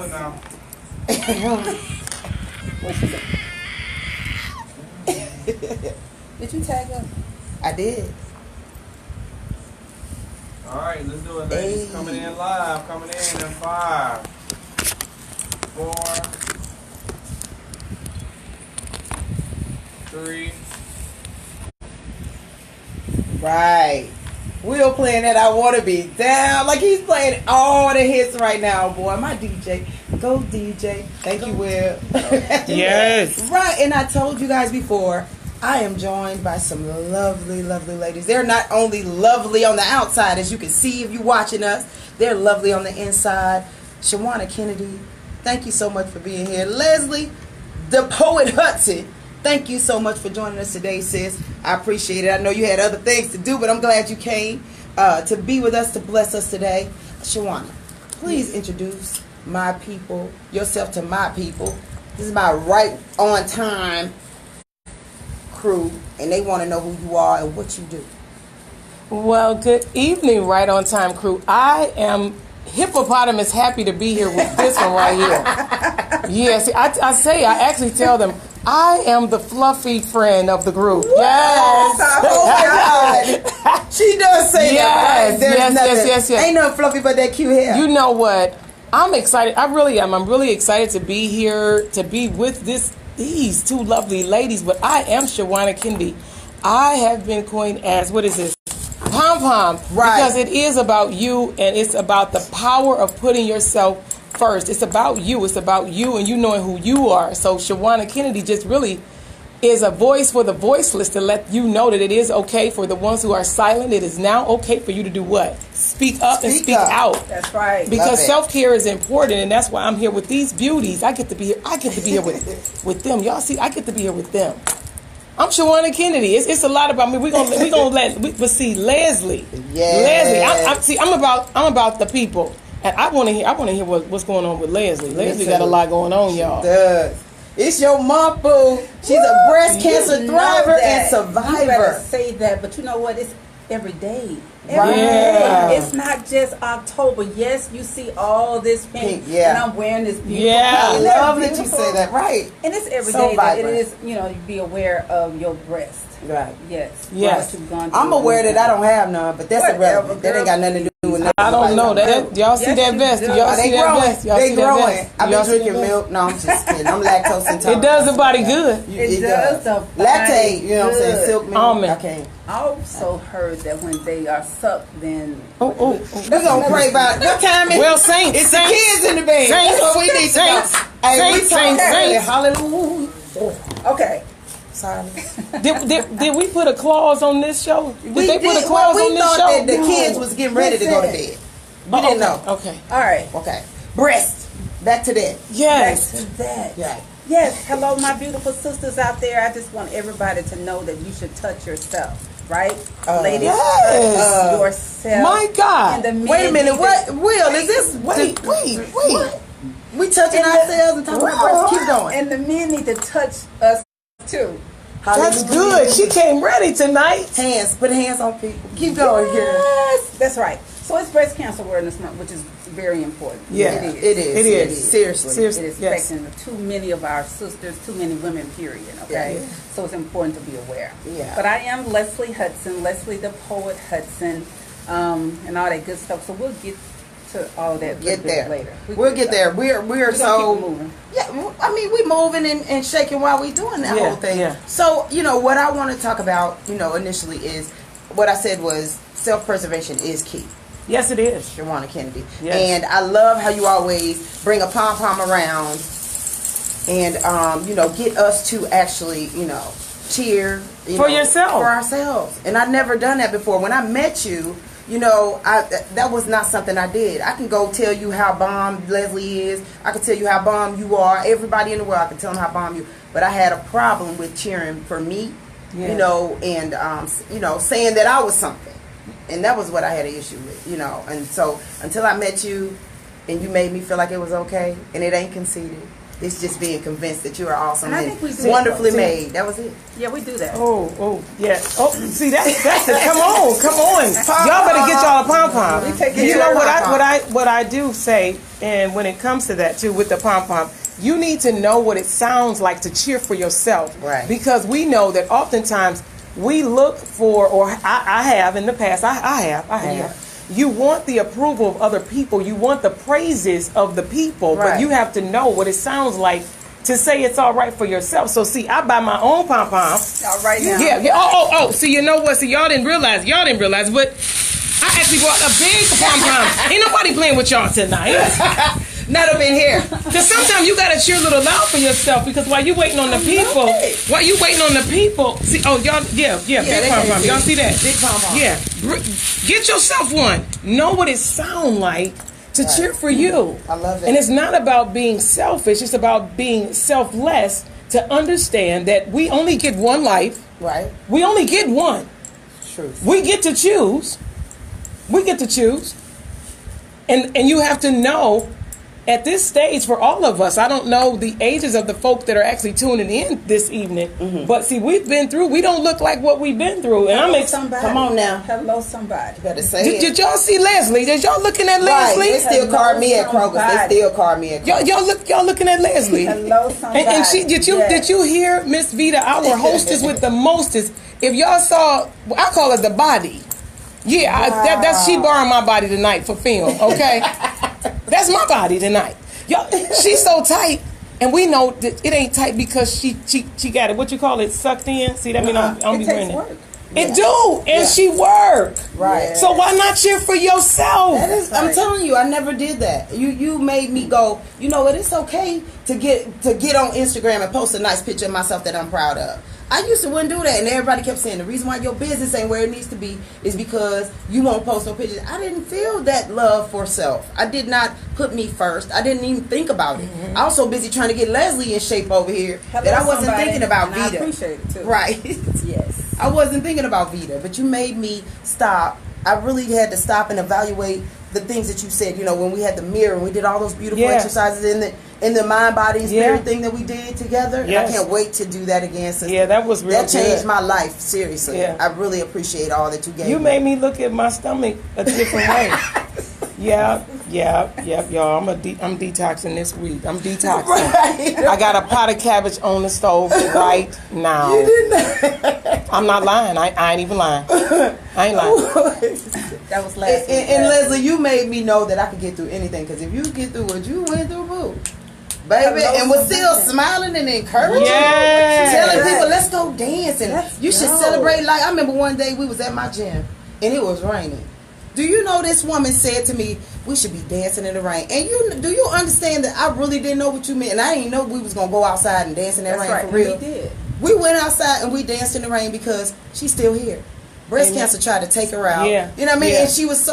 doing now? Did you tag her? I did. All right, let's do it, ladies. Hey. Coming in live. Coming in 5, 4, 3. Right. Will playing that I Want to Be Down. Like he's playing all the hits right now, boy. My DJ. Go DJ. Thank you, Will. Yes. Right. And I told you guys before, I am joined by some lovely, lovely ladies. They're not only lovely on the outside, as you can see if you're watching us, they're lovely on the inside. Shawanna Kennedy, thank you so much for being here. Lesley D Poet Hudson, thank you so much for joining us today, sis. I appreciate it. I know you had other things to do, but I'm glad you came to be with us, to bless us today. Shawanna, please introduce my people, yourself to my people. This is my Right on Time crew, and they want to know who you are and what you do. Well, good evening, Right on Time crew. I am hippopotamus happy to be here with this one right here. Yes, I actually tell them, I am the fluffy friend of the group. What? Yes. Oh my God. She does say that. Right? Yes. Ain't nothing fluffy but that cute hair. You know what? I'm excited. I really am. I'm really excited to be here, to be with these two lovely ladies. But I am Shawanna Kennedy. I have been coined as, what is this? Pom-pom. Right. Because it is about you, and it's about the power of putting yourself first. It's about you. It's about you and you knowing who you are. So Shawanna Kennedy just really is a voice for the voiceless, to let you know that it is okay for the ones who are silent. It is now okay for you to do what? Speak up and speak out. That's right. Because self-care is important, and that's why I'm here with these beauties. I get to be here. I get to be here with them. Y'all see, I get to be here with them. I'm Shawanna Kennedy. It's a lot about me. We're gonna but see, Lesley. Yeah. Lesley. I'm about the people, and I want to hear what's going on with Lesley. Lesley got a lot going on, y'all. She does. It's your mom, boo. She's a breast cancer thriver and survivor. You better say that, but you know what? It's every day. Right. Yeah. It's not just October. Yes, you see all this pink, yeah. and I'm wearing this beautiful. Yeah. I love that you say that. Right. And it's every So day that it vibrant. is, you be aware of your breast. Right. Yes. Yes. What you've gone through. I'm aware that I don't have none, but that's Whatever, irrelevant. That ain't got nothing to do with nothing. I don't know that. Y'all see Yes, that you vest? do. Y'all They see that growing. vest? Y'all They see that growing. vest? I've Y'all been see drinking that vest? milk. No, I'm just kidding. I'm lactose intolerant. It does the body good. It does the Latte, body you know what I'm saying? good. Silk milk. Almond. I can't. I also heard that when they are sucked, then Oh. We're going to pray about it. What time is it? Well, saints. It's the kids in the bed. Saints. That's what we need to know. Saints. Hey, we Saints. talking Saints. hallelujah. okay. Sorry. Did we put a clause on this show? Did they put a well, clause we on this thought show? that the kids was getting ready to go to bed. We didn't know. Okay. All right. Okay. Breast. Back to that. Yes. Back to that. Yeah. Yes. Hello, my beautiful sisters out there. I just want everybody to know that you should touch yourself, right? Ladies, yes. touch yourself. My God. And the men Wait a minute. need What? to- Will, is this? Wait. We touching ourselves and talking about breasts. Keep going. And the men need to touch us too. That's good. She came ready tonight. Hands. Put hands on people. Keep going, girl. Yes, that's right. So it's Breast Cancer Awareness Month, which is very important. Yeah, it is. It is. Seriously. It is affecting too many of our sisters, too many women, period, okay? Yeah. So it's important to be aware. Yeah. But I am Lesley Hudson, Lesley the Poet Hudson, and all that good stuff. So we'll get to all that Get there later. We'll get there. We're We're so keep it moving. yeah. I mean, we moving and shaking while we doing that whole thing. Yeah. So what I want to talk about, initially is what I said was self-preservation is key. Yes, it is. Shawanna Kennedy. Yes. And I love how you always bring a pom-pom around and, get us to actually, cheer. For yourself. For ourselves. And I've never done that before. When I met you, that was not something I did. I can go tell you how bomb Lesley is. I can tell you how bomb you are. Everybody in the world, I can tell them how bomb you. But I had a problem with cheering for me, and saying that I was something. And that was what I had an issue with, And so until I met you and you made me feel like it was okay, and it ain't conceited, It's just being convinced that you are awesome And I and think we do. wonderfully See? made. That was it. Yeah, we do that. Oh, yeah. Oh, see, that's it. Come on. Y'all better get y'all a pom-pom. We take You care know of what I do say, and when it comes to that too, with the pom-pom, you need to know what it sounds like to cheer for yourself. Right. Because we know that oftentimes we look for, or I have in the past, I have. Yeah. You want the approval of other people. You want the praises of the people, Right. but you have to know what it sounds like to say it's all right for yourself. So see, I buy my own pom-pom. All right now. Yeah. Oh. See, you know what? See, y'all didn't realize, but I actually bought a big pom-pom. Ain't nobody playing with y'all tonight. Not up in here. Because sometimes you gotta cheer a little loud for yourself. Because while you waiting on the people, see, oh y'all, big pom-pom. Y'all see that? Big pom-pom. Yeah, get yourself one. Know what it sound like to cheer for you. I love it. And it's not about being selfish. It's about being selfless. To understand that we only get one life. Right. We only get one. Truth. We get to choose. And you have to know. At this stage, for all of us, I don't know the ages of the folk that are actually tuning in this evening, but see, we don't look like what we've been through. And Hello, somebody. Come on now. Hello, somebody. Better say it. Did y'all see Leslie? Did y'all looking at Right. Leslie? They still call me at Kroger's. somebody. They still call me at Kroger's. Y'all looking at Leslie? Hello, somebody. And she did you hear Miss Veda, our hostess with the mostest? If y'all saw, I call it the body. Yeah, that's she borrowed my body tonight for film. Okay, that's my body tonight. Y'all, she's so tight, and we know that it ain't tight because she got it. What you call it? Sucked in. See, that mean I'm It be takes winning. work. It do, and she work. Right. So why not cheer for yourself? That is, I'm telling you, I never did that. You made me go, you know what, it's okay to get on Instagram and post a nice picture of myself that I'm proud of. I used to wouldn't do that, and everybody kept saying the reason why your business ain't where it needs to be is because you won't post no pictures. I didn't feel that love for self. I did not put me first. I didn't even think about it. I was so busy trying to get Lesley in shape over here that I wasn't somebody, thinking about and Veda. I appreciate it too. Right. Yes. I wasn't thinking about Veda, but you made me stop. I really had to stop and evaluate the things that you said. You know, when we had the mirror and we did all those beautiful exercises in the mind, body, and spirit thing that we did together. And I can't wait to do that again, sister. Yeah, that was real That changed good. my life, seriously. Yeah. I really appreciate all that you gave You me. made me look at my stomach a different way. Y'all. I'm detoxing this week. I'm detoxing. Right. I got a pot of cabbage on the stove right now. You didn't. I'm not lying. I ain't even lying. I ain't lying. That was last week. And Lesley, you made me know that I could get through anything. Because if you get through what you went through, boo, baby, and was still smiling and encouraging, telling people, let's go dance and you should celebrate life. I remember one day we was at my gym and it was raining. Do you know this woman said to me, we should be dancing in the rain? And do you understand that I really didn't know what you meant? And I didn't know we was going to go outside and dance in that rain for real. We did. We went outside and we danced in the rain because she's still here. Breast cancer tried to take her out. Yeah. You know what I mean? Yeah. And she was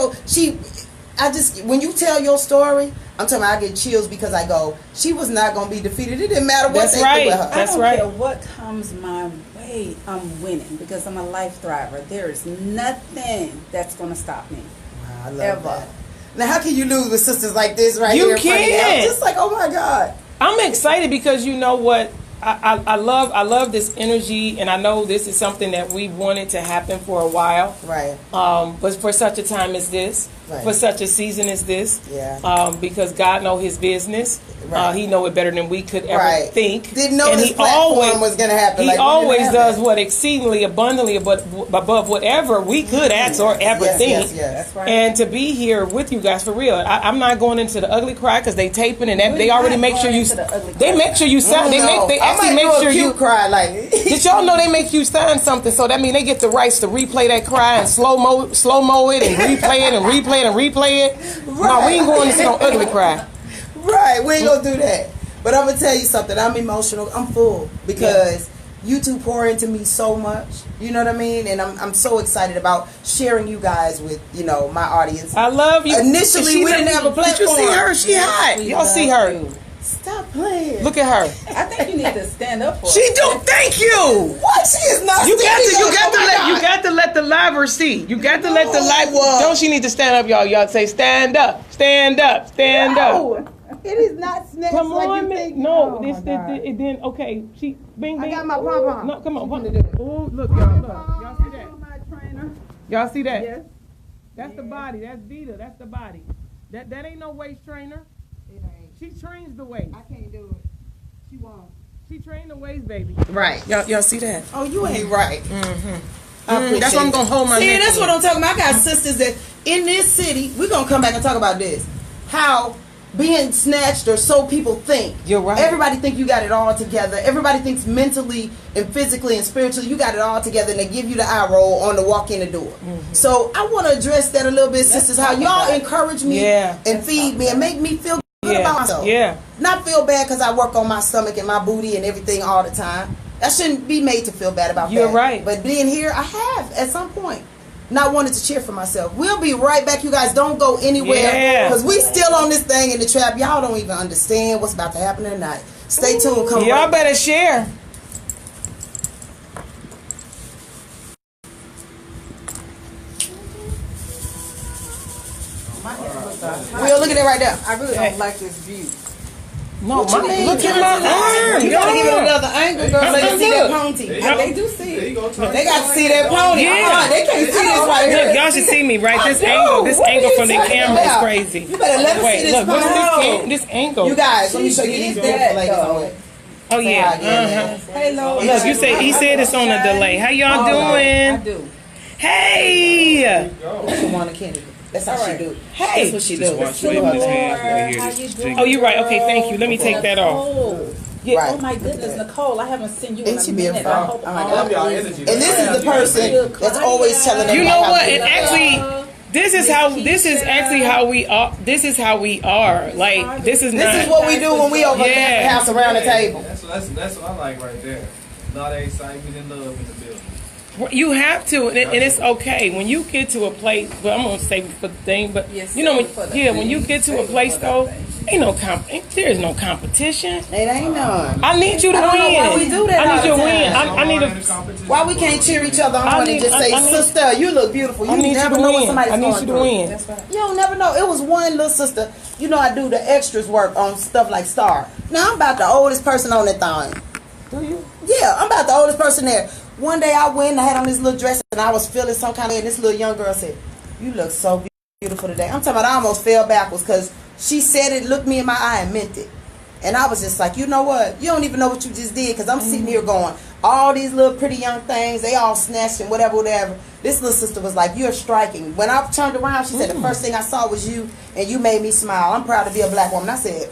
when you tell your story, I'm telling you, I get chills because I go, she was not going to be defeated. It didn't matter what they did with her. I don't care what comes my way, I'm winning because I'm a life thriver. There is nothing that's going to stop me. Wow, I love that. Now, how can you lose with sisters like this right You here in front of you? can't. I'm just like, oh my God. I'm excited because you know what? I love this energy, and I know this is something that we wanted to happen for a while. Right. But for such a time as this, for such a season as this, because God know His business. He know it better than we could ever think. Didn't know and this platform was going to happen. He always does what exceedingly abundantly above whatever we could ask or ever think. Yes. That's right. And to be here with you guys for real, I'm not going into the ugly cry because they taping and they already make sure you. They make sure you sign. They actually make sure you cry like. Did y'all know they make you sign something? So that means they get the rights to replay that cry and slow mo it and replay it and replay it and replay it. No, we ain't going into no ugly cry. Right, we ain't gonna do that. But I'm gonna tell you something. I'm emotional. I'm full because you two pour into me so much. You know what I mean? And I'm so excited about sharing you guys with my audience. I love you. Initially, we didn't have a platform. Did you see her? She hot. Y'all see her? Stop playing. Look at her. I think you need to stand up for She do. Thank you. What? She is not. You got to let the liver see. You got to let the live. Don't she need to stand up, y'all? Y'all say stand up, stand up, stand up. It is not snatched Come like on, you man. think. No, Oh, this, my God. it then, okay. She, bing, I bing. got my Ooh, pom-pom. No, come on. She finna do it. Oh, look, y'all, look. Y'all see that? My trainer. Y'all see that? Yes. That's the body. That's Veda. That's the body. That ain't no waist trainer. It ain't. She trains the waist. I can't do it. She won't. She trained the waist, baby. Right. Y'all see that? Oh, you ain't right. That's why I'm gonna hold my See, neck that's in. what I'm talking about. I got sisters that in this city, we're gonna come back and talk about this. How being snatched, or so people think. You're right. Everybody think you got it all together. Everybody thinks mentally and physically and spiritually you got it all together, and they give you the eye roll on the walk in the door. So I want to address that a little bit, sisters. How y'all encourage me and feed me and make me feel good about myself. Yeah. Not feel bad because I work on my stomach and my booty and everything all the time. I shouldn't be made to feel bad about that. You're right. But being here, I have at some point not wanted to cheer for myself. We'll be right back, you guys. Don't go anywhere because we still on this thing in the trap. Y'all don't even understand what's about to happen tonight. Stay tuned. Come Y'all right back. better share. We'll look at it right there. I really don't like this view. No, What you mean? look at my arm. You gotta give it another angle, girl, so you can see that Look. pony. They do see There it. you go. They got to see that pony. Yeah. They can't see this right here. Look, y'all should see me, right? This What angle are from the you talking camera is about? crazy. You better let me see Wait, this look, what's pony. this angle? You guys, let me show you these beautiful ladies on it. Oh yeah. Hello. Look, he said it's on a delay. How y'all I doing? do. Hey. That's Shawanna Kennedy. That's how she do it. Hey. That's what she do. Watch wave his hands when you hear How this you jingle. doing? Oh, you're right. Okay, thank you. Let me take that off. Oh, Right. oh my goodness, Nicole, I haven't seen you in Ain't a she being minute. I fun? hope Oh my I love y'all all energy. And this is the person that's always telling You everybody know how what? good And they are. actually, this is actually how we are. This is how we are. Like this is not. This is what we do when we over at Yeah. the house around the table. That's what I like right there. A lot of excitement and love in the building. You have to, and it's okay when you get to a place. But I'm gonna say for the thing, but Yes, you know, for the when you get to a place though, there is no competition. It ain't none. I need you to I don't know win. why we do that I all need you the to win. time. I need a to. Why we can't cheer each other I on need- and just say, I need- sister, you look beautiful. You I need you never to know what win. somebody's I need going you to through. win. That's right. You don't never know. It was one little sister. You know, I do the extras work on stuff like Star. Now, I'm about the oldest person on that thing. Do you? Yeah, I'm about the oldest person there. One day I went and I had on this little dress and I was feeling some kind of, and this little young girl said, you look so beautiful today. I'm talking about I almost fell backwards because she said it, looked me in my eye and meant it. And I was just like, you know what? You don't even know what you just did because I'm sitting here going, all these little pretty young things, they all snatched and whatever. This little sister was like, you're striking. When I turned around, she said, the first thing I saw was you and you made me smile. I'm proud to be a black woman. I said,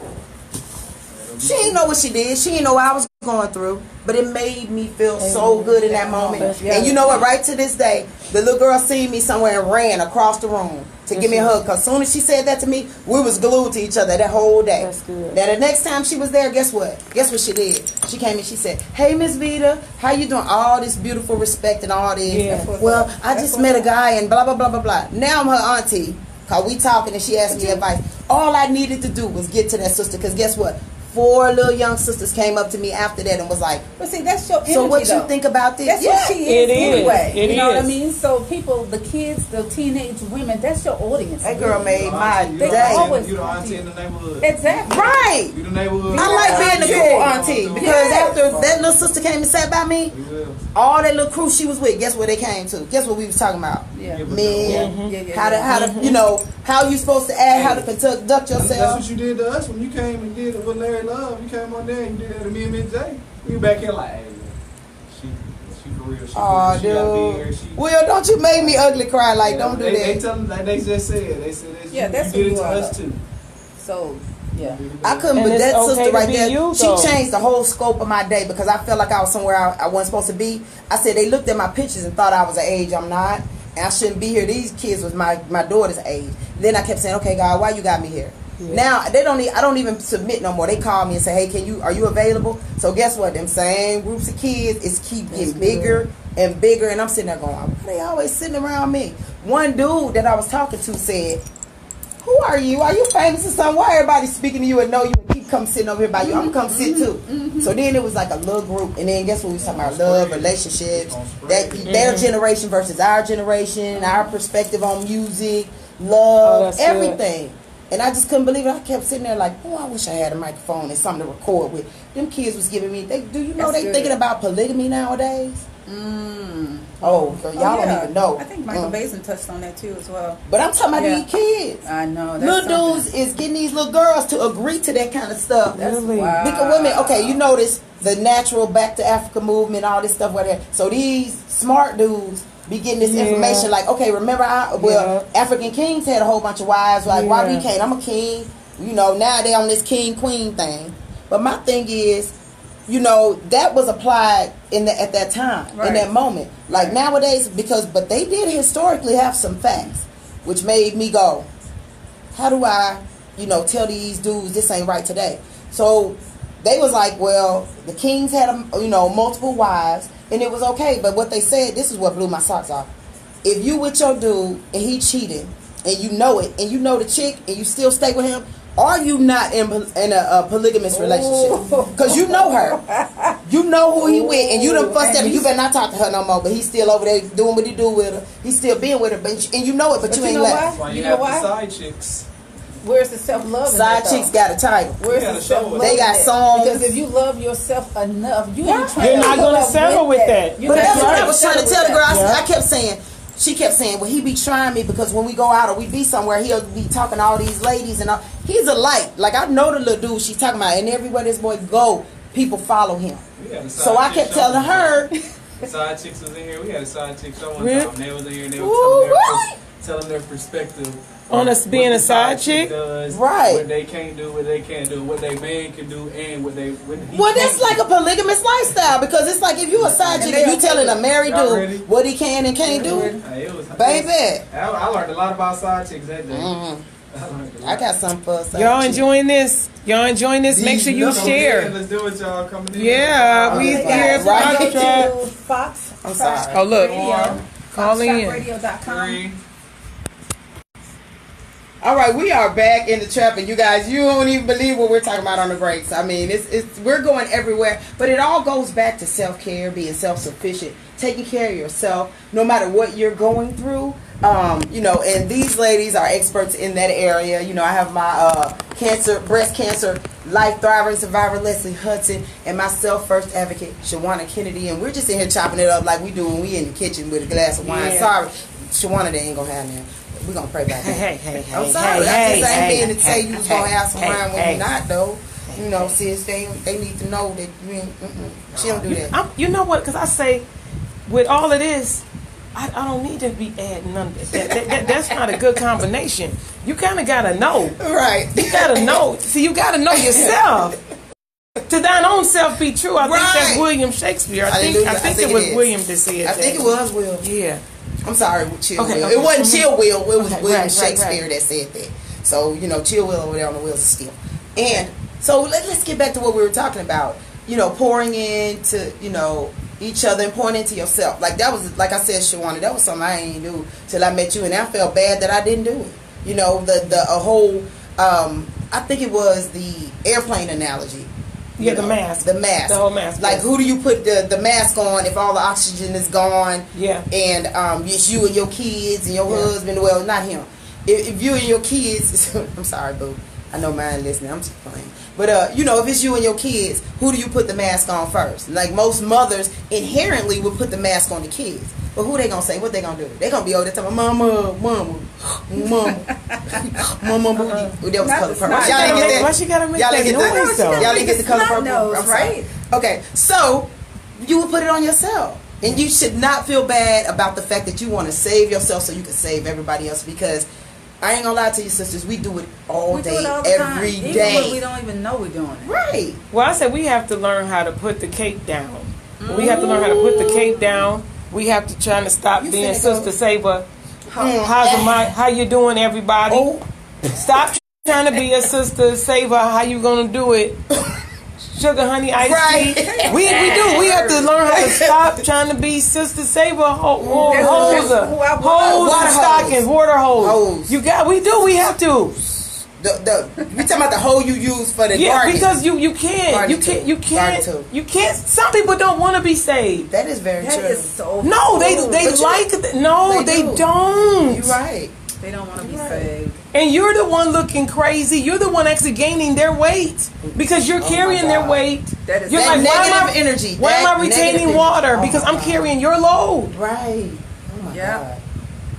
she didn't know what she did. She didn't know what I was going through. But it made me feel so good in that moment. And you know what? Right to this day, the little girl seen me somewhere and ran across the room to give me a hug. Because as soon as she said that to me, we was glued to each other that whole day. That's good. Now the next time she was there, guess what? Guess what she did? She came and she said, hey, Miss Veda, how you doing? All this beautiful respect and all this. Yeah. Well, I just met a guy and blah, blah, blah, blah, blah. Now I'm her auntie. Because we talking and she asked me advice. All I needed to do was get to that sister. Because guess what? 4 little young sisters came up to me after that and was like, But see, that's your energy, so what though. you think about this? That's what she is It is. anyway. It you know what I is. mean? So people, the kids, the teenage women, that's your audience. That girl made my You They day. always You the come to auntie you. in the neighborhood. Exactly. Right. You the neighborhood. I like being the cool auntie because Yes. after that little sister came and sat by me, You will. all that little crew she was with, guess where they came to? Guess what we was talking about? Yeah. Men, Yeah, how to you know, how you supposed to act, how to conduct That's yourself. what you did to us when you came and did it with Larry Love. You came on there and you did that to me and Miss J. We back here like, hey, she for real. She, Oh, she gotta be here. dude. She, Will, don't you make me ugly cry like, don't do They that. tell them like they just said. They said Yeah, that's you did who it you to are, us though. too. So, yeah. I couldn't, And but it's that okay sister to right be there, you, she though. changed the whole scope of my day because I felt like I was somewhere I wasn't supposed to be. I said they looked at my pictures and thought I was an age I'm not, and I shouldn't be here. These kids was my daughter's age. Then I kept saying, okay, God, why you got me here? Yeah. Now I don't even submit no more. They call me and say, hey, are you available? So guess what? Them same groups of kids is keep getting bigger and bigger, and I'm sitting there going, why they always sitting around me? One dude that I was talking to said, who are you? Are you famous or something? Why everybody speaking to you and know you and keep come sitting over here by you? I'm gonna come sit too. So then it was like a little group, and then guess what? We was talking about love, relationships, that their generation versus our generation, our perspective on music, love, Oh, that's good. everything. And I just couldn't believe it. I kept sitting there like, oh, I wish I had a microphone and something to record with. Them kids was giving me, do you know That's they good. thinking about polygamy nowadays? Oh, girl, y'all don't even know. I think Michael Basin touched on that too as well. But I'm talking about Yeah. these kids. I know. That's Little dudes is getting these little girls to agree to that kind of stuff. That's Really? wow. Because women, okay, you notice the natural Back to Africa movement, all this stuff, whatever. So these smart dudes be getting this Yeah. information like, okay, remember, African kings had a whole bunch of wives. Like, why we can't? I'm a king. You know, now they on this king queen thing. But my thing is, you know, that was applied at that time, in Right. that moment. Like nowadays, but they did historically have some facts, which made me go, how do I, you know, tell these dudes this ain't right today? So they was like, well, the kings had, you know, multiple wives, and it was okay. But what they said, this is what blew my socks off. If you with your dude and he cheating, and you know it, and you know the chick, and you still stay with him, are you not in a polygamous relationship? Because you know her. You know who he with, and you done fussed at her. You better not talk to her no more, but he's still over there doing what he do with her. He's still being with her, and you know it, but you ain't know left. That's why you You know have why? the side chicks. Where's the self-love? in Side that, chicks though? got a title. Where's You the gotta show self-love? it. They got in that? songs. Because if you love yourself enough, you ain't trying You're to not gonna love settle with that. You're But not that's what I gonna was trying to settle tell the with girl. that. I kept saying, she kept saying, well, he be trying me because when we go out or we be somewhere, he'll be talking to all these ladies and all. He's a light. Like, I know the little dude she's talking about, and everywhere this boy go, people follow him. We had a side So I chick kept show telling one her, time. Side chicks was in here. We had a side chick show one Really? time. They was in here and they Ooh, were right. telling their perspective On us being what a the side chick? does, Right. what they can't do, what they can't do, what they man can do, and what he well, that's can't like do. a polygamous lifestyle because it's like if you a side chick and you telling a married Y'all ready? dude what he can and can't do, Hey, it was, baby. I learned a lot about side chicks that day. Mhm. I learned a I lot. got something for a side Y'all chick. enjoying this? Y'all enjoying this? Make sure you Let's go share. ahead, let's do it, y'all. Coming in. Yeah, we Okay, here guys, for right. Go Foxtrap. to Fox. I'm sorry. Oh, look. Radio. Call in. Foxtrappradio.com. 3. All right, we are back in the trap, and you guys, you don't even believe what we're talking about on the breaks. I mean, it's we're going everywhere, but it all goes back to self-care, being self-sufficient, taking care of yourself, no matter what you're going through. You know, and these ladies are experts in that area. You know, I have my breast cancer life thriver and survivor Lesley Hudson, and myself, first advocate Shawanna Kennedy, and we're just in here chopping it up like we do when we in the kitchen with a glass of wine. Yeah. Sorry, Shawanna, they ain't gonna have none. We're gonna pray back. Hey, I'm sorry. I just ain't being to say you was gonna have some wine when hey. you're not though. You know, sis, they need to know that you ain't. She don't do that. You know what? Because I say, with all of this, I don't need to be adding none of that. That's not a good combination. You kind of gotta know. Right. You gotta know. See, you gotta know yourself. To thine own self be true. I think that's Right. William Shakespeare. I Hallelujah. think I it was is. William that said I that. think it was Will. Yeah. I'm sorry, Chill Okay, Will. okay. It wasn't Chill Will. It was Okay, William right, Shakespeare right. that said that. So you know, Chill Will over there on the wheels of steel. And so let's get back to what we were talking about. You know, pouring into each other and pouring into yourself. Like that was, like I said, Shawanna, that was something I ain't do till I met you, and I felt bad that I didn't do it. You know, the whole. I think it was the airplane analogy. Yeah, the mask. The mask. The whole mask. Like, who do you put the mask on if all the oxygen is gone? Yeah. And it's you and your kids and your husband. Well, not him. If you and your kids, I'm sorry, boo. I know mine listening. I'm just playing. But you know, if it's you and your kids, who do you put the mask on first? Like most mothers inherently would put the mask on the kids. But who they gonna say? What they gonna do? They gonna be over there talking, mama, mama, mama, mama, booty. That was Not color the purple. snot Y'all didn't nose. get that. Why she gotta make Y'all that didn't get noise, though? Y'all didn't get the color Snot purple. nose, I'm sorry. right? Okay, so you would put it on yourself. And you should not feel bad about the fact that you want to save yourself so you can save everybody else, because I ain't gonna lie to you, sisters, we do it all We do day, it all the time. every Even day. when we don't even know we're doing it. Right. Well, I said we have to learn how to put the cape down. We have to learn how to put the cape down. We have to try to stop You being finna go- Sister Saber. Mm. How you doing, everybody? Oh. Stop trying to be a Sister Saber. How you gonna do it? Sugar, honey, iced Right. tea. We do. We have to learn how to stop trying to be Sister Saber. That's Hoser, who I was. hoes, Water and stockings, hose. water hose. Hose. We have to. You talking about the hole you use for the Yeah, garden. because you can't. Garden You can't. too. You Garden can't. too. You can't. Some people don't want to be saved. That is very That true. is so. No, they cool. But you- like it. No, They they do. don't. You're right. They don't want to be Right. saved. And you're the one looking crazy. You're the one actually gaining their weight because you're carrying their weight. That is you're that like, negative energy. Why am I retaining water? Because I'm carrying your load. Right. Oh my God.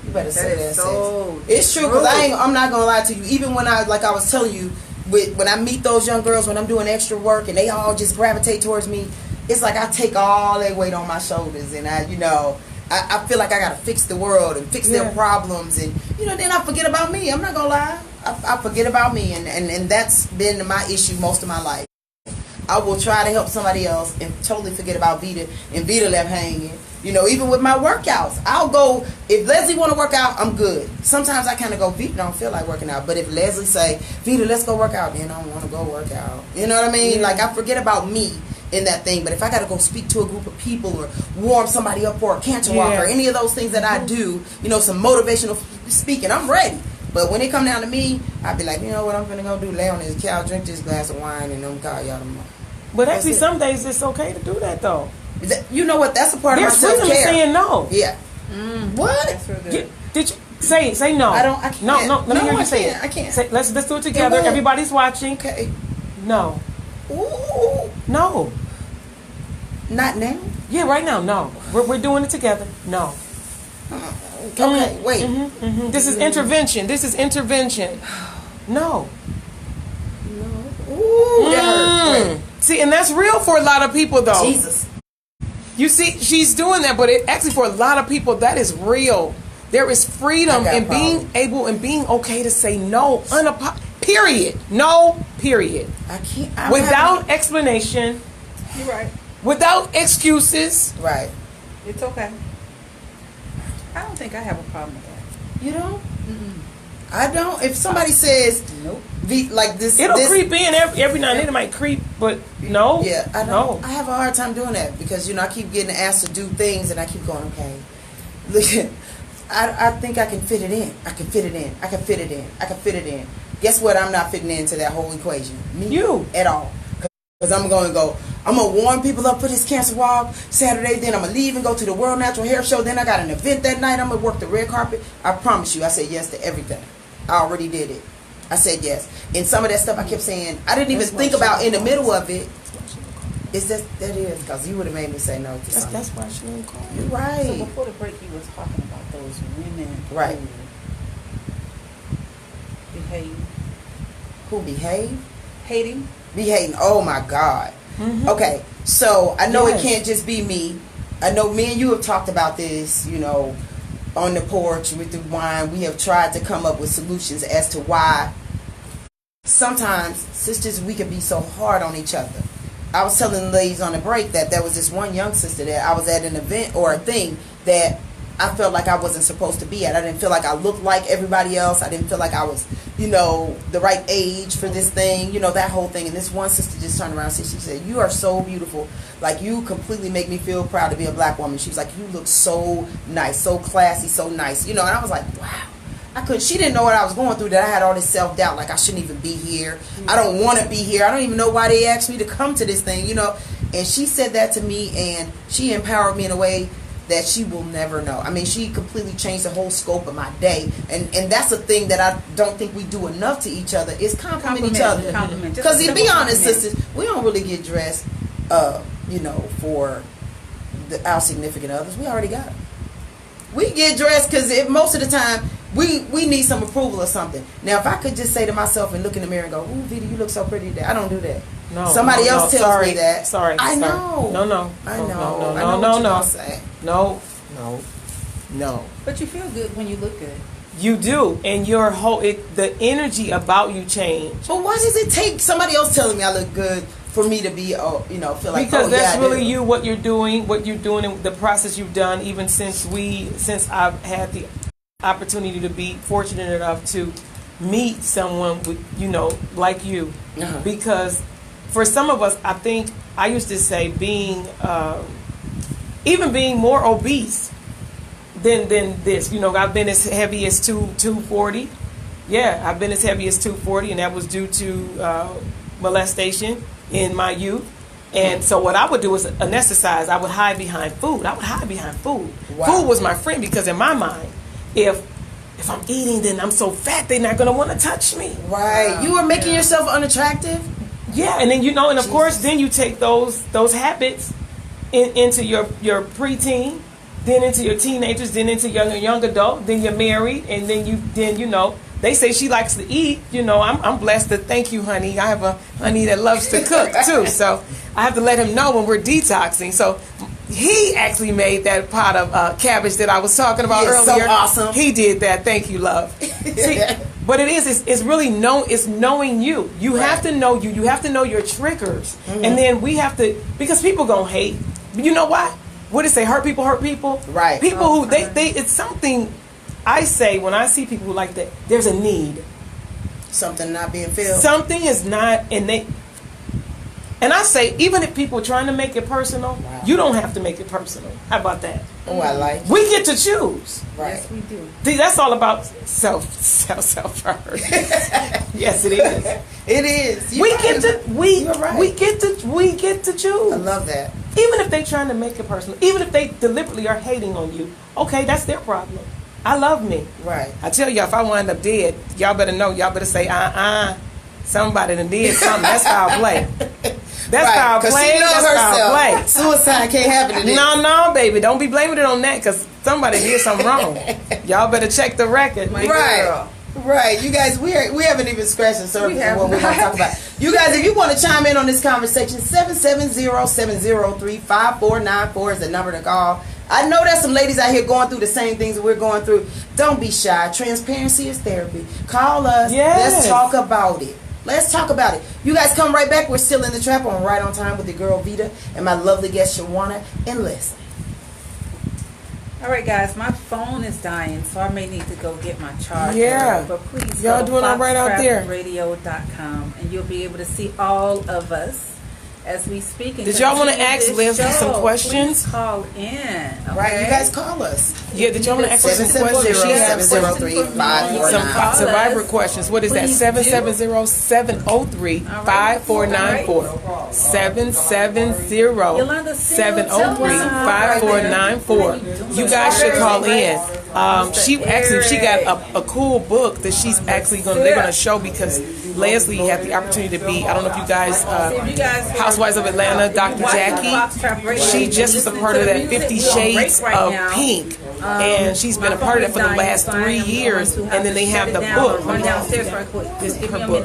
You better say that. So it's true because I'm not gonna lie to you. Even when I was telling you, when I meet those young girls, when I'm doing extra work and they all just gravitate towards me, it's like I take all that weight on my shoulders and I feel like I gotta fix the world and fix their problems and then I forget about me. I'm not gonna lie. I forget about me and that's been my issue most of my life. I will try to help somebody else and totally forget about Veda and Veda left hanging. Even with my workouts, I'll go, if Lesley want to work out, I'm good. Sometimes I kind of go, Veda don't feel like working out. But if Lesley say, Veda, let's go work out, then I don't want to go work out. You know what I mean? Like I forget about me in that thing. But if I got to go speak to a group of people or warm somebody up for a cancer walk or any of those things that I do, some motivational speaking, I'm ready. But when it come down to me, I'd be like, you know what, I'm finna go do, lay on this couch, drink this glass of wine, and I'm call y'all tomorrow. But actually, some days it's okay to do that, though. You know what? That's a part of my self-care. There's freedom in saying no. Yeah. What? That's real good. Did you say no? I can't. No. Let me hear you say it. I can't. Say, let's do it together. Everybody's watching. Okay. No. Ooh. No. Not now? Yeah, right now. No. We're doing it together. No. Okay. Wait. This is intervention. No. Ooh. That hurt. See, and that's real for a lot of people, though. Jesus. You see, she's doing that, but actually for a lot of people, that is real. There is freedom in being able and being okay to say no. Period. No. Period. I can't. Without explanation. You're right. Without excuses. Right. It's okay. I don't think I have a problem with that. You don't? I don't. If somebody says, nope. Like this, it'll creep in every now and then. It might creep, but no. Yeah, I don't. I have a hard time doing that because I keep getting asked to do things, and I keep going, okay. Look, I think I can fit it in. I can fit it in. Guess what? I'm not fitting into that whole equation. You at all? Because I'm going to go. I'm going to warm people up for this cancer walk Saturday. Then I'm going to leave and go to the World Natural Hair Show. Then I got an event that night. I'm going to work the red carpet. I promise you, I said yes to everything. I already did it. I said yes. And some of that stuff I kept saying, I didn't even think about in the middle of it. That is, because you would have made me say no to something. That's why she didn't call you. Right. So before the break, you was talking about those women who behave. Who behave? Hating. Behaving. Oh my God. Okay, so I know it can't just be me. I know me and you have talked about this, on the porch with the wine. We have tried to come up with solutions as to why sometimes, sisters, we can be so hard on each other. I was telling the ladies on the break that there was this one young sister that I was at an event or a thing that I felt like I wasn't supposed to be at. I didn't feel like I looked like everybody else. I didn't feel like I was, the right age for this thing, that whole thing. And this one sister just turned around and she said, you are so beautiful. Like, you completely make me feel proud to be a black woman. She was like, you look so nice, so classy, so nice. And I was like, wow. She didn't know what I was going through, that I had all this self-doubt, like I shouldn't even be here. I don't want to be here. I don't even know why they asked me to come to this thing, And she said that to me, and she empowered me in a way that she will never know. I mean, she completely changed the whole scope of my day. And that's a thing that I don't think we do enough to each other, is compliment each other. Because to be honest, sisters, we don't really get dressed, for our significant others. We already got them. We get dressed because most of the time, we need some approval or something. Now, if I could just say to myself and look in the mirror and go, ooh, Veda, you look so pretty today. I don't do that. No, somebody else tells me that. Sorry. I know. No. I know. No. But you feel good when you look good. You do, and your the energy about you change. But why does it take somebody else telling me I look good for me to be, feel like? Because that's really you, what you're doing, and the process you've done. Even since I've had the opportunity to be fortunate enough to meet someone with, like you, because for some of us, I think I used to say being more obese than this. I've been as heavy as 240. Yeah, I've been as heavy as 240, and that was due to molestation in my youth. And so what I would do is anesthetize. I would hide behind food. Wow. Food was my friend, because in my mind, if if I'm eating, then I'm so fat they're not gonna want to touch me. Right. You were making yourself unattractive. Yeah, and then and of course, then you take those habits into your preteen, then into your teenagers, then into young adult, then you're married, and then they say she likes to eat. I'm blessed to thank you, honey. I have a honey that loves to cook too, so I have to let him know when we're detoxing. So he actually made that pot of cabbage that I was talking about earlier. So awesome. He did that. Thank you, love. See, but it's really it's knowing you. You have to know you. You have to know your triggers, and then we have to, because people gonna hate. You know why? What did it say? Hurt people hurt people. Right. People who they it's something. I say when I see people like that, there's a need. Something not being filled. Something is not, and I say, even if people are trying to make it personal, you don't have to make it personal. How about that? Oh, I like it. We get to choose. Right. Yes, we do. See, that's all about self hurt. Yes, it is. It is. We get to choose. I love that. Even if they're trying to make it personal, even if they deliberately are hating on you, okay, that's their problem. I love me. Right. I tell y'all, if I wind up dead, y'all better know. Y'all better say, somebody done did something. That's foul play. That's foul play. She knows That's foul play. herself. Suicide can't happen to this. No, baby. Don't be blaming it on that, because somebody did something wrong. Y'all better check the record. Right. Right. You guys, we haven't even scratched the surface of what we're going to talk about. You guys, if you want to chime in on this conversation, 770-703-5494 is the number to call. I know there's some ladies out here going through the same things that we're going through. Don't be shy. Transparency is therapy. Call us. Yes. Let's talk about it. Let's talk about it. You guys come right back. We're still in the trap on Right on Time with the girl Veda and my lovely guest Shawanna and Lesley. All right, guys, my phone is dying, so I may need to go get my charger. Yeah. But please Y'all go to doing all right out there. Foxtrappradio.com, and you'll be able to see all of us as we speak. Did y'all want to ask Lesley some questions? Please call in. Okay? Right, you guys call us. Yeah, did y'all want to ask her some questions? She has some 770-703-5494. survivor questions. What is that? 770-703-5494. 770-703-5494. You guys should call in. She got a cool book that she's actually they're gonna show, because Lesley had the opportunity to be, I don't know if you guys, Housewives of Atlanta, Dr. Jackie. She just was a part of that 50 Shades of Pink. And she's been a part of that for the last 3 years. And then they have the book. Run downstairs right quick. This is her book.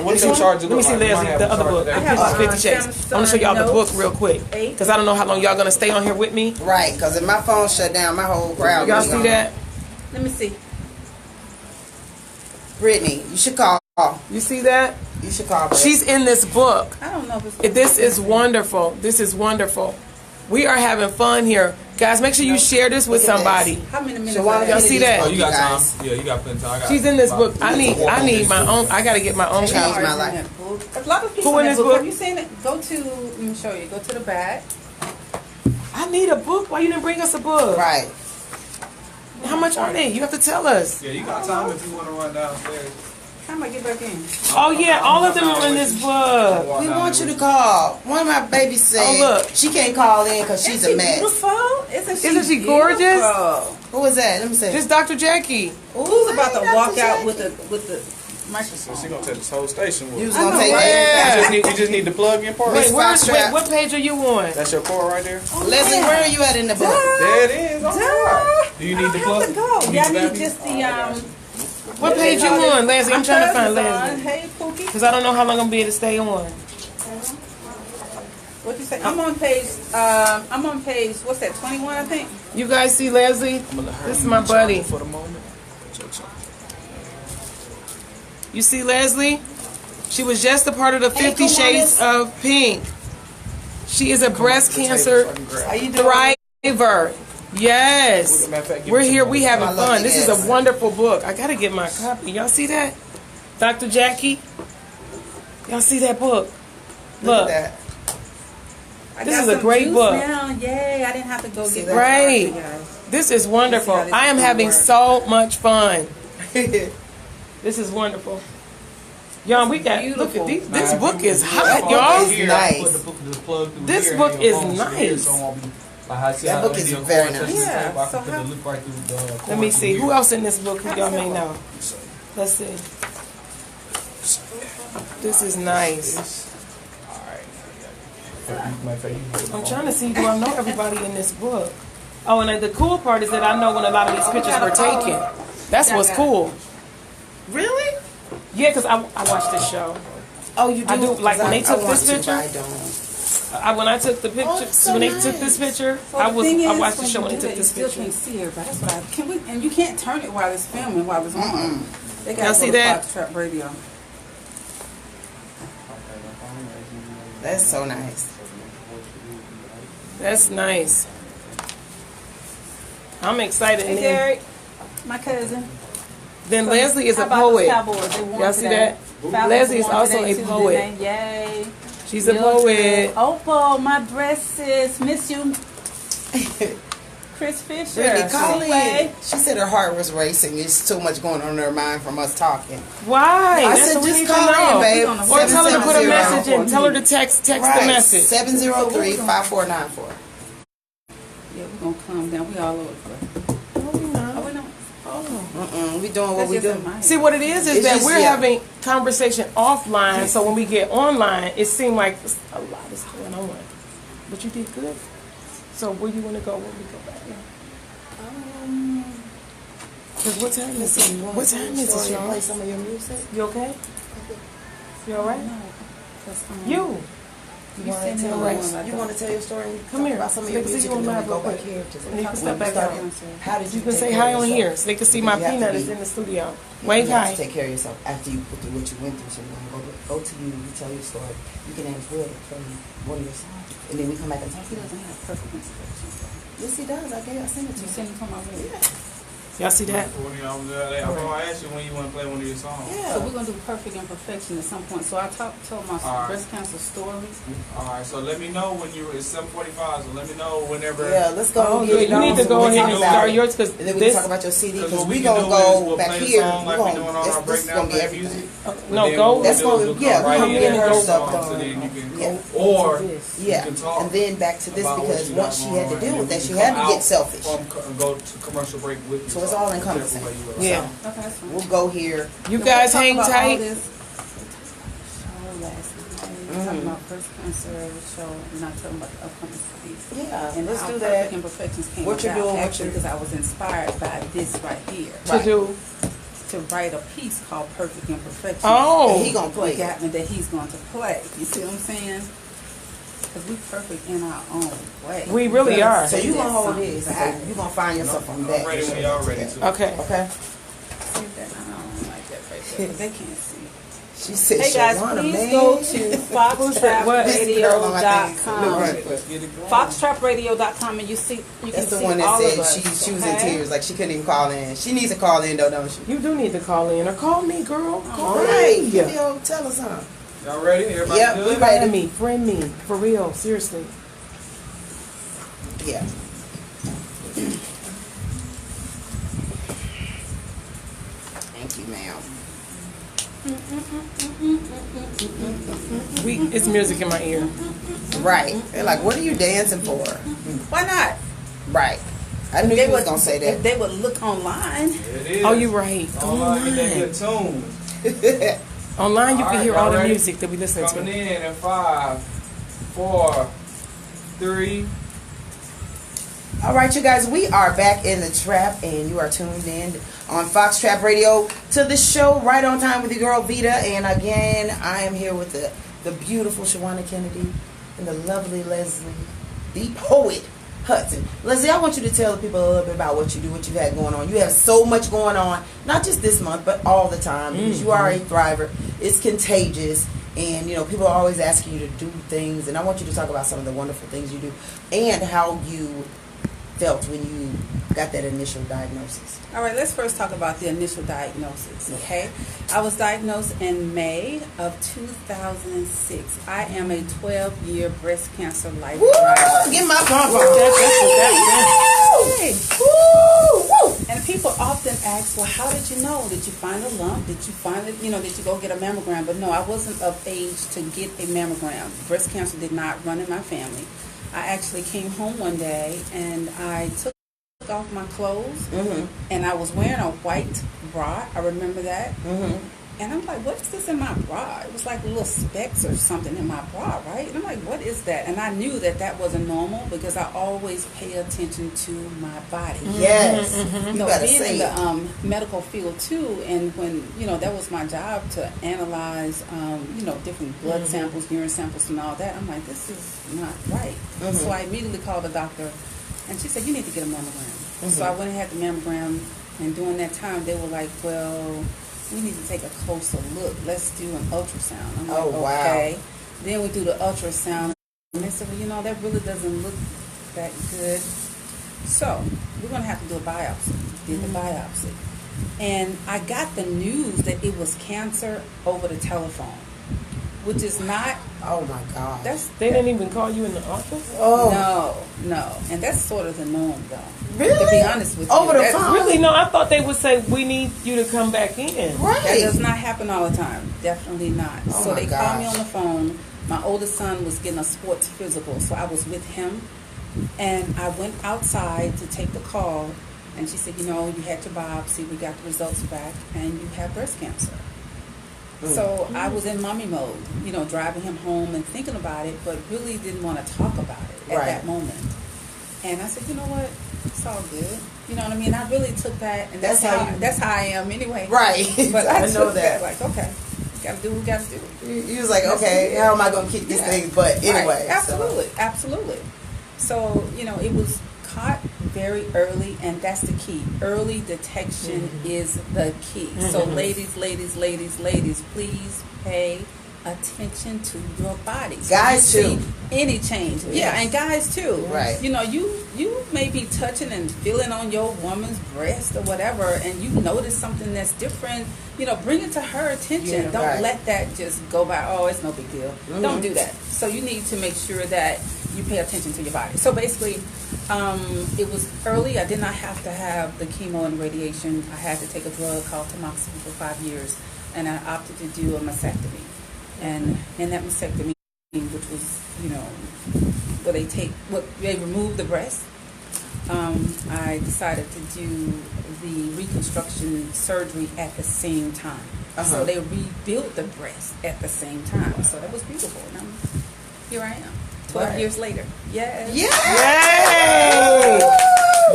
What's your charge? Let me see, Lesley, the other book. This is 50 Shades. I want to show y'all the book real quick, because I don't know how long y'all gonna stay on here with me. Right, because if my phone shut down, my whole crowd. Y'all see that? Let me see. Brittany, you should call. You see that? You should call. Brittany. She's in this book. I don't know if it's... This is wonderful. This is wonderful. We are having fun here. Guys, make sure you share this with somebody. How many minutes? Shawanna, Y'all see that? Oh, you got time. Yeah, you got plenty of time. She's in this book. I need my own. I got to get my own Changed copy. my life. A lot of people Who in this book? Have you seen it? Go to... Let me show you. Go to the back. I need a book. Why you didn't bring us a book? Right. How much are they? You have to tell us. Yeah, you got time if you want to run downstairs. How am I get back in? Oh yeah, all of them are in this book. We want you to call. One of my babies said look. she can't call in because she's a mess. Beautiful? Isn't she gorgeous? Beautiful? Who was that? Let me see. This Dr. Jackie. Who's about to Dr. walk out Jackie. with the So microphone? she gonna take this whole station with You was her. gonna take Yeah. that. You just need the plug-in part. Miss Foxtrap. What page are you on? That's your cord right there. Leslie, where are you at in the book? There it is. All right. Do you need the plug? To go. You Yeah, I the need battery? just the What page you on, Leslie? I'm trying to find Leslie, Hey, Pookie. because I don't know how long I'm gonna be able to stay on. What you say? I'm on page. What's that? 21, I think. You guys see Leslie? This is my buddy. For the moment. You see Leslie? She was just a part of the 50 Shades of Pink. She is a breast cancer thriver. Yes. We're here. We having fun. This is a wonderful book. I got to get my copy. Y'all see that? Dr. Jackie? Y'all see that book? Look Look. at that. I This got is a some great juice book. Now. Yay, I didn't have to go get that. Right. coffee, guys. This is wonderful. I am having so much fun. This is wonderful. Y'all, we got, look at these. This book is hot, y'all. Nice. This book is nice. That book is very nice. Yeah, so how- Let me see. Who else in this book who y'all may know? Let's see. This is nice. I'm trying to see, do I know everybody in this book? Oh, and the cool part is that I know when a lot of these pictures were taken. That's what's cool. Really? Yeah, because I watched this show. Oh, you do? I do, like, when they took want this to, picture. I don't. When I took the picture, so when they nice. took this picture, Well, I the thing is, watched the when show you when they do took that, this you picture. still can't see everybody. That's what I can we, and you can't turn it while it's filming while it's on. They Y'all got see to that? Foxtrappradio. That's so nice. That's nice. I'm excited. Hey, And then, Derek, my cousin. then Lesley is How a about those poet. Cowboys? They won Y'all see today. that? Falcons Lesley is won also today a too, poet. didn't they? Yay. She's a Real poet. good. Opal, my dresses. Miss you. Chris Fisher. Really, call Anyway, in. She said her heart was racing. There's too much going on in her mind from us talking. Why? I That's said what we just need to call know. in, babe. Or tell her to put a 770. message in. Tell her to text the message. 703-5494. yeah, we're going to calm down. We all over the place. Oh, we not. We doing what That's we just do. in my head. See, what it is It's that just- we're yeah. having conversation offline, so when we get online, it seemed like a lot is going on. But you did good. So where you want to go when we go back? Because what time is it? What time is it, y'all? Play some of your music. You okay? You all right? No, 'cause, You. You send me Tell one us. like You that. want to tell your story? Come here. About some of So your they can see music you and then on we go live real back quick. here. To And you can step when we back started. out. How did you You can take say care hi of on yourself? here so they can see my You have to peanut be- is in the studio. You Wave have hi. to take care of yourself after you put through what you went through. So we're going to go to you, you tell your story. You can ask Will from one of your songs. And then we come back and talk. He doesn't have perfect instructions. Yes, he does. I sent it to You you. send it to my room. Y'all see that? I'm gonna ask you when you want to play one of your songs. Yeah. So we're gonna do perfect imperfection at some point. So I told my All right. breast cancer story. All right, so let me know when it's 7:45. So let me know whenever. Yeah, let's go. Oh, and yeah, get it you on need to so go we can ahead talk and about start it. yours because And then we this. can talk about your CD Because because what we we can gonna do is go we'll back play a here. song like we doing on our This is breakdown gonna be play everything. music. No, Then go. what That's we'll do is what- we'll yeah, come right come in get and her go stuff songs, so done. then you can Yeah. or Yeah, you can talk and then back to this about what because you got once she going had to on, deal and with then that, she we had come to get out selfish. Go to commercial break with you. So it's all encompassing. Whichever way you Yeah. want. Okay, that's fine. We'll go here. You So guys we'll hang talk about all tight. this. Show last night. Talking about breast cancer show, and not talking about the upcoming CD. Yeah, And let's how do Perfect that. Imperfections came What you're about, doing, what actually, you're- because I was inspired by this right here. To do. To write a piece called Perfect Imperfections. Oh. And he gonna play He it. got me that he's going to play. You see what I'm saying? Because we perfect in our own way. We really are. So you gonna hold Something this. So back. you gonna find yourself on I'm that. ready when y'all ready to. Okay. Okay. See that? I don't like that right there, 'cause they can't see. She said, Hey guys, Shawanna, please man. go to foxtrappradio.com. Let's get it going. Foxtrappradio.com and you can That's the see one that all said of us, she was in okay? tears, like she couldn't even call in. She needs to call in though, don't she? You do need to call in or call me, girl. Call All me. right, yo, tell us something. Y'all ready? Everybody Yep, good? we ready. Friend me, for real, seriously. Yeah. Thank you, ma'am. It's music in my ear. Right. They're like, what are you dancing for? Why not? Right. I knew They you was would- gonna say If they would look online. It is. Oh, you're right. Online, get that good tune. that. Online, you All can right, hear all y'all the ready? music that we listen Coming to. in at 5, 4, 3. All right, you guys, we are back in the trap, and you are tuned in on Fox Trap Radio to the show right on time with your girl Veda. And again, I am here with the beautiful Shawanna Kennedy and the lovely Lesley D Poet Hudson. Lesley, I want you to tell the people a little bit about what you do, what you've had going on. You have so much going on, not just this month, but all the time, because you are a thriver. It's contagious. And, you know, people are always asking you to do things. And I want you to talk about some of the wonderful things you do and how you felt when you got that initial diagnosis. All right, let's first talk about the initial diagnosis, okay? I was diagnosed in May of 2006. I am a 12-year breast cancer life Woo! thriver. Get my pump Hey. Woo! And people often ask, well, how did you know? Did you find a lump? Did you find it, did you go get a mammogram? But no, I wasn't of age to get a mammogram. Breast cancer did not run in my family. I actually came home one day and I took off my clothes, Mm-hmm. and I was wearing a white bra. I remember that. Mm-hmm. And I'm like, what is this in my bra? It was like little specks or something in my bra, right? And I'm like, what is that? And I knew that that wasn't normal because I always pay attention to my body. Yes. You You know, better being say in it. the medical field too, and when, you know, that was my job to analyze, you know, different blood samples, urine samples and all that, I'm like, this is not right. So I immediately called the doctor, and she said, you need to get a mammogram. So I went and had the mammogram, and during that time, they were like, well, we need to take a closer look. Let's do an ultrasound. I'm like, Oh, wow. okay. Then we do the ultrasound, and they said, well, you know, that really doesn't look that good. So we're going to have to do a biopsy. Did the biopsy. And I got the news that it was cancer over the telephone, which is not, Oh my God. They didn't even call you in the office? Oh. no. And that's sort of the norm, though. Really? To be honest with you. Over the That's- phone? Really? No, I thought they would say, we need you to come back in. Right. That does not happen all the time. Definitely not. Oh So my they called me gosh. on the phone. My oldest son was getting a sports physical, so I was with him. And I went outside to take the call, and she said, you know, you had your biopsy, we got the results back, and you have breast cancer. So I was in mommy mode, you know, driving him home and thinking about it, but really didn't want to talk about it at Right. that moment. And I said, you know what, it's all good. You know what I mean? I really took that, and that's how I am anyway. Right. But I, I know took that. like, okay, gotta do what we gotta do. You was like, okay, how am I going to keep this thing? But anyway. Right. Absolutely. So, you know, it was caught very early, and that's the key. Early detection is the key. So ladies, please pay attention to your bodies. Guys, If you too. see any change. Yeah, and guys too. Right. You know, you may be touching and feeling on your woman's breast or whatever, and you notice something that's different, you know, bring it to her attention. Yeah, Don't right. let that just go by, oh, it's no big deal. Don't do that. So you need to make sure that you pay attention to your body. So basically, it was early. I did not have to have the chemo and radiation. I had to take a drug called tamoxifen for 5 years, and I opted to do a mastectomy. And in that mastectomy, which was, you know, where they remove the breast, I decided to do the reconstruction surgery at the same time. So they rebuilt the breast at the same time. So that was beautiful. And here I am, 12 years later. Yes. Yay!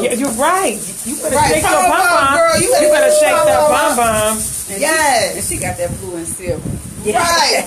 Yeah, you're right. You better shake your Come on, bum girl. bum. You You better better shake come that on. bum bum. And Yes. she got that blue and silver. Right.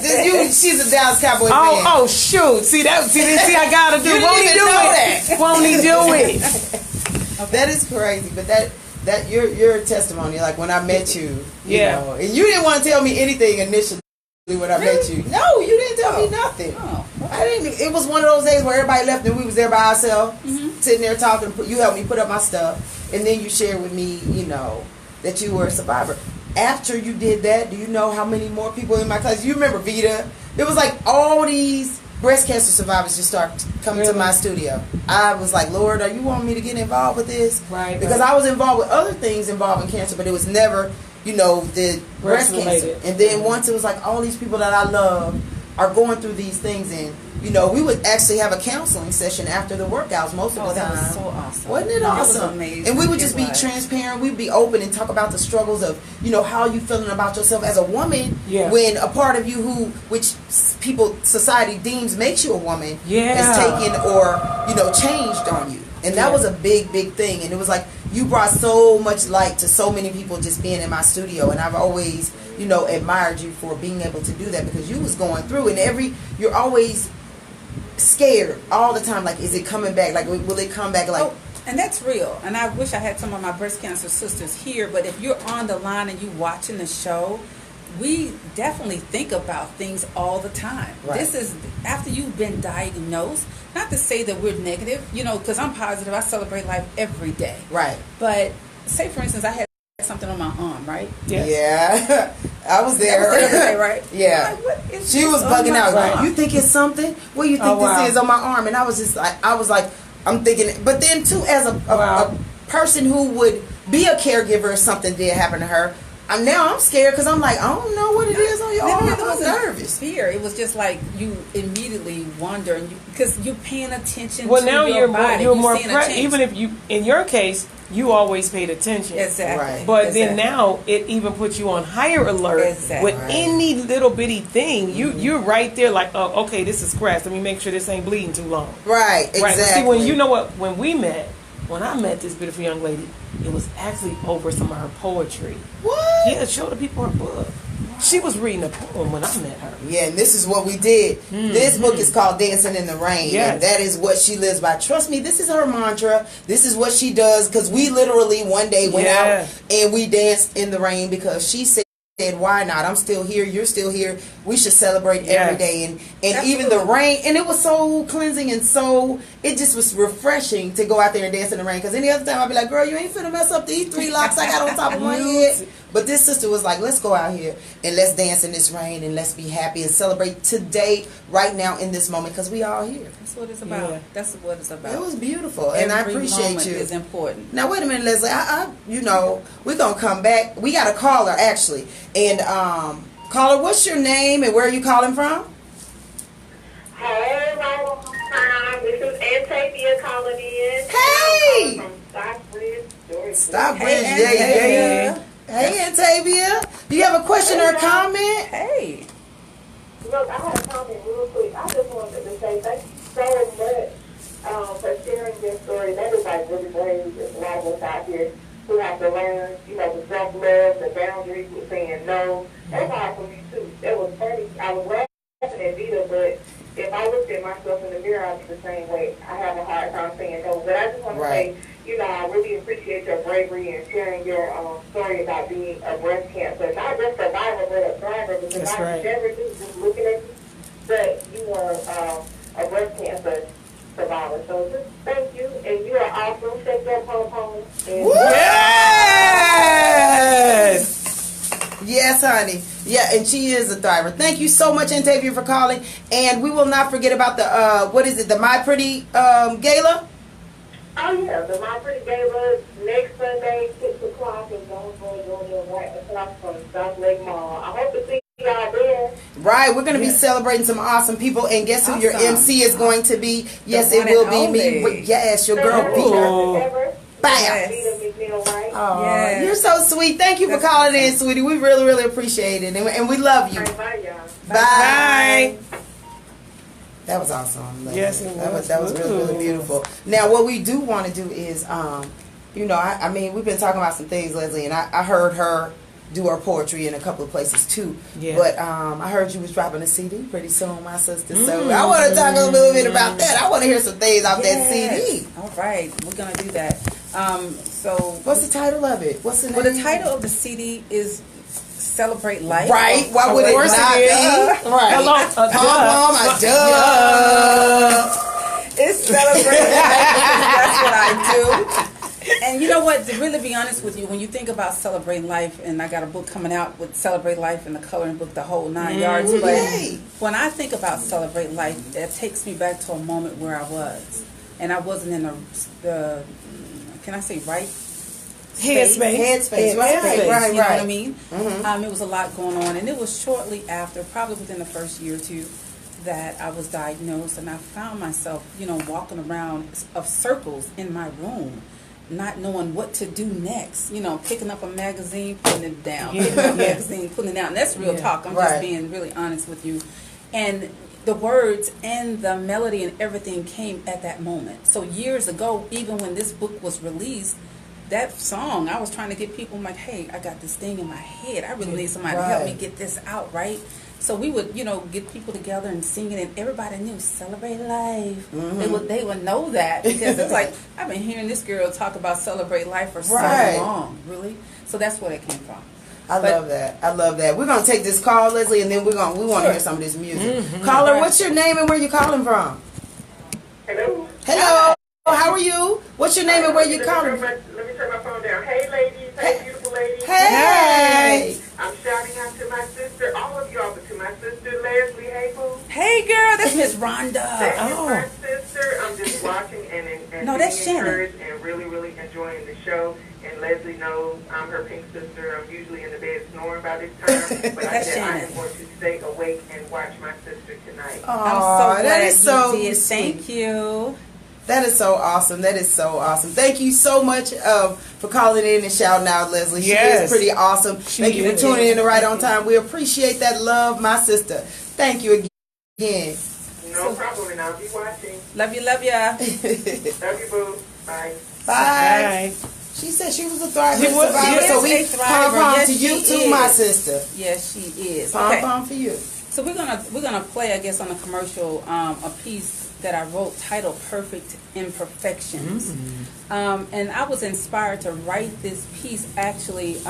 She's a Dallas Cowboy fan. Oh, shoot. See, I gotta do. You Won't he didn't do even know it? that. Won't he do it? That is crazy, but that your testimony, like when I met you, you Yeah. know, and you didn't want to tell me anything initially when I met you. No, you didn't tell me nothing. Oh, I didn't. It was one of those days where everybody left and we was there by ourselves, sitting there talking. You helped me put up my stuff, and then you shared with me, you know, that you were a survivor. After you did that, do you know how many more people in my class? You remember Veda? It was like all these breast cancer survivors just started coming to my studio. I was like, Lord, are you wanting me to get involved with this? Right. Because I was involved with other things involving cancer, but it was never, you know, the breast cancer. Breast-related. And then once it was like all these people that I love are going through these things, and you know, we would actually have a counseling session after the workouts most of the that time. was so awesome. Wasn't it That was awesome? amazing. And we would just It be was. transparent. We'd be open and talk about the struggles of, you know, how you feeling about yourself as a woman. Yeah. When a part of you which people, society deems makes you a woman, Yeah. is taken or, you know, changed on you. And that was a big, big thing. And it was like, you brought so much light to so many people just being in my studio. And I've always, you know, admired you for being able to do that, because you was going through, and you're always scared all the time. Like, is it coming back? Like, will it come back? Like, And that's real. And I wish I had some of my breast cancer sisters here, but if you're on the line and you watching the show, we definitely think about things all the time. Right. This is after you've been diagnosed. Not to say that we're negative, you know, because I'm positive. I celebrate life every day. right. But say, for instance, I had something on my arm, right? Yeah. I was there. That was the other day, right? Yeah. I'm like, what is She this was on bugging my out. arm? You think it's something? What do you think Oh, wow. this is on my arm? And I was just like, I'm thinking, but then too, as a Wow. person who would be a caregiver if something did happen to her, Now I'm scared because I'm like, I don't know what it is on your arm. It I'm wasn't nervous. fear. It was just like you immediately wonder because you're paying attention Well, to now your body. you're more seeing a change. even if you, in your case, you always paid attention. Exactly. Right. But then now it even puts you on higher alert Exactly. with any little bitty thing. You're right there like, oh, okay, this is scratched. Let me make sure this ain't bleeding too long. Right, exactly. Right. But see, when I met this beautiful young lady, it was actually over some of her poetry. What? Yeah, show the people her book. She was reading a poem when I met her. Yeah, and this is what we did. This book is called Dancing in the Rain. Yes. And that is what she lives by. Trust me, this is her mantra. This is what she does. Because we literally one day went out and we danced in the rain because she said, why not? I'm still here. You're still here. We should celebrate every day. And even the rain. And it was so cleansing and so, it just was refreshing to go out there and dance in the rain. Because any other time I'd be like, girl, you ain't finna mess up these 3 locks I got on top of my head. But this sister was like, let's go out here and let's dance in this rain and let's be happy and celebrate today, right now, in this moment, because we all here. That's what it's about. Yeah. That's what it's about. It was beautiful, and I appreciate moment you. is important. Now wait a minute, Lesley. We're gonna come back. We got a caller actually, and caller, what's your name and where are you calling from? Hey, this is Antavia calling in. Hey! From Stockbridge, Georgia. Stockbridge, Hey, yeah. Hey, Antavia. Do you have a question or a comment? Hey. Look, I had a comment real quick. I just wanted to say thank you so much for sharing your story. That is like really brave. There's a lot of us out here who have to learn, the self-love, the boundaries with saying no. That's hard for me too. It was funny. I was laughing at Veda, but if I looked at myself in the mirror, I'd be the same way. I have a hard time saying no. But I just want to say, I really appreciate your bravery and sharing your story about being a breast cancer. Not just a survivor, but a thriver. Because I never knew just looking at you that you were a breast cancer survivor. So just thank you. And you are awesome. Take your pom-pom. Yes! Yes, honey. Yeah, and she is a thriver. Thank you so much, Antavia, for calling. And we will not forget about the the My Pretty Gala? Oh, yeah, the My Pretty Gala next Sunday, 6 o'clock in Jonesboro, Georgia, right across from South Lake Mall. I hope to see y'all there. Right, we're going to be celebrating some awesome people. And guess who your MC is going to be? Yes, it will be me. Yes, your girl, Veda. Bam! Oh, yes. You're so sweet. Thank you for calling in, sweetie. We really, really appreciate it. And we love you. Bye, y'all. Bye. That was awesome. Yes, it was. That was really, really beautiful. Now, what we do want to do is, I mean, we've been talking about some things, Lesley, and I heard her do her poetry in a couple of places too. Yeah. But I heard you was dropping a CD pretty soon, my sister. So I want to talk a little bit about that. I want to hear some things off that CD. All right, we're gonna do that. So what's the title of it? What's the name? Well, the title of the CD is Celebrate Life. Right? Why would it not be? Right. Hello, It's Celebrate Life. That's what I do. And you know what? To really be honest with you, when you think about Celebrate Life, and I got a book coming out with Celebrate Life and the coloring book, the whole 9 yards. But when I think about Celebrate Life, that takes me back to a moment where I was, and I wasn't in the can I say right? Headspace. Right. You know what I mean? Mm-hmm. It was a lot going on, and it was shortly after, probably within the first year or two, that I was diagnosed, and I found myself, walking around of circles in my room, not knowing what to do next. Picking up a magazine, putting it down. Picking up a magazine, putting it down. And that's real talk. I'm just being really honest with you. And the words and the melody and everything came at that moment. So years ago, even when this book was released, that song, I was trying to get people, I'm like, hey, I got this thing in my head. I really need somebody to help me get this out, right? So we would, get people together and sing it, and everybody knew, Celebrate Life. Mm-hmm. They would know that, because it's like, I've been hearing this girl talk about Celebrate Life for so long, really. So that's where it came from. I love that. We're going to take this call, Lesley, and then we want to hear some of this music. Caller, what's your name and where you calling from? Hello. How are you? What's your name and where you calling from? Let me turn my phone down. Hey, ladies. Hey, beautiful ladies. Hey. I'm shouting out to my sister, all of y'all, but to my sister, Lesley. Hey, boo. Hey, girl. That's Miss Rhonda. That is my sister. I'm just watching and no, that's Shannon. And and really, really enjoying the show. And Lesley knows I'm her pink sister. I'm usually in the bed snoring by this time, but I said I am going to stay awake and watch my sister tonight. Oh, I'm so glad that is so you did. sweet. Thank you. That is so awesome. That is so awesome. Thank you so much for calling in and shouting out, Lesley. She is pretty awesome. Thank you for tuning in to Right on Time. We appreciate that love, my sister. Thank you again. No problem, and I'll be watching. Love you, love ya. Love you, boo. Bye. Bye. She said she was a thriving survivor, so we pom pom to you too, my sister. Yes, she is. Pom pom for you. So we're gonna play, I guess, on the commercial a piece that I wrote titled "Perfect Imperfections," and I was inspired to write this piece. Actually,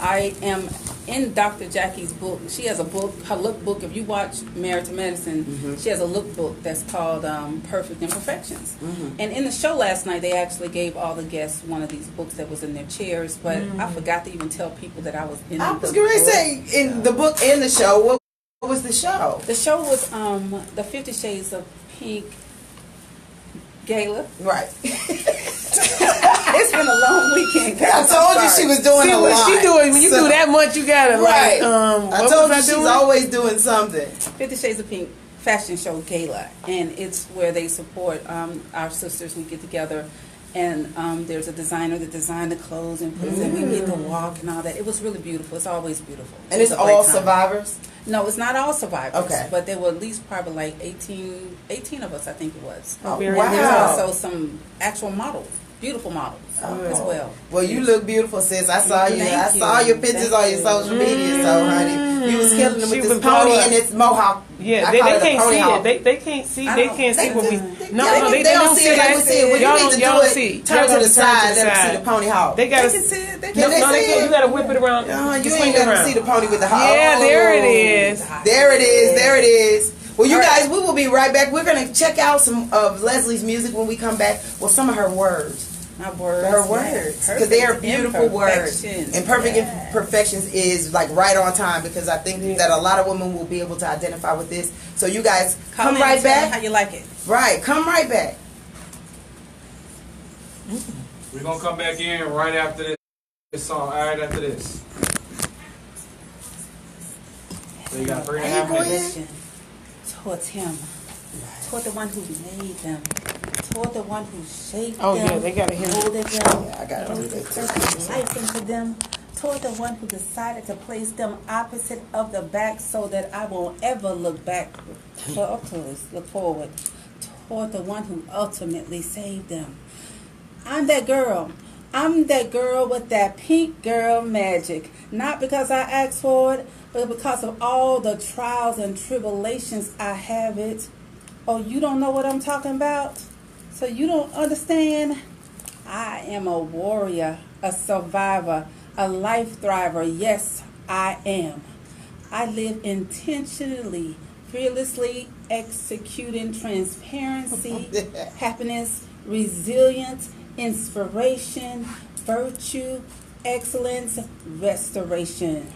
I am in Dr. Jackie's book. She has a book, her lookbook. If you watch Married to Medicine, she has a lookbook that's called Perfect Imperfections. And in the show last night, they actually gave all the guests one of these books that was in their chairs, but I forgot to even tell people that I was in I the was going to book. say, in the book and the show, what was the show? The show was the 50 Shades of Pink Gala. Right. It's been a long weekend. I told you she was doing a lot. She doing when you do that much, you gotta right. like. I told you she's always doing something. 50 Shades of Pink fashion show gala, and it's where they support our sisters. We get together, and there's a designer that designed the clothes and puts and we get to walk and all that. It was really beautiful. It's always beautiful. And it's all survivors? No, it's not all survivors. Okay. But there were at least probably like 18 of us, I think it was. Oh, And wow. there's also some actual models, beautiful models as well. Well, you look beautiful, sis. I saw you. Thank I saw you. your pictures on your social media. So, honey, you was killing them She with this was pony blowing. and this mohawk. Yeah, I they call it a can't pony see hawk. it. They can't see. They can't see what we. No, they don't see it like we see it. When Y'all you need to don't do see. it, turn Y'all to gotta the side, let them see side. the pony hawk. They gotta. They can see it. They Can can they No, they see can't. it? You gotta whip it around. You Just ain't swing it got to around. see the pony with the hawk. Yeah, there it is. There it is. There it is. Well, you All right. guys, we will be right back. We're going to check out some of Lesley's music when we come back. Well, some of her words. My words. Her words. Because they are beautiful words. And perfect imperfections is like right on time because I think that a lot of women will be able to identify with this. So you guys come in right and tell me back. how you like it. Right. Come right back. We're going to come back in right after this song, right after this. So you got 3.5 minutes. Towards him, toward the one who made them, toward the one who shaped Oh, them. yeah, they gotta hear it. molded them, Yeah, I gotta do that too. breathed life into them, toward the one who decided to place them opposite of the back so that I won't ever look back, look forward, toward the one who ultimately saved them. I'm that girl. I'm that girl with that pink girl magic. Not because I asked for it, but because of all the trials and tribulations I have it. Oh, you don't know what I'm talking about? So you don't understand? I am a warrior, a survivor, a life thriver. Yes, I am. I live intentionally, fearlessly executing transparency, happiness, resilience, inspiration, virtue, excellence, restoration.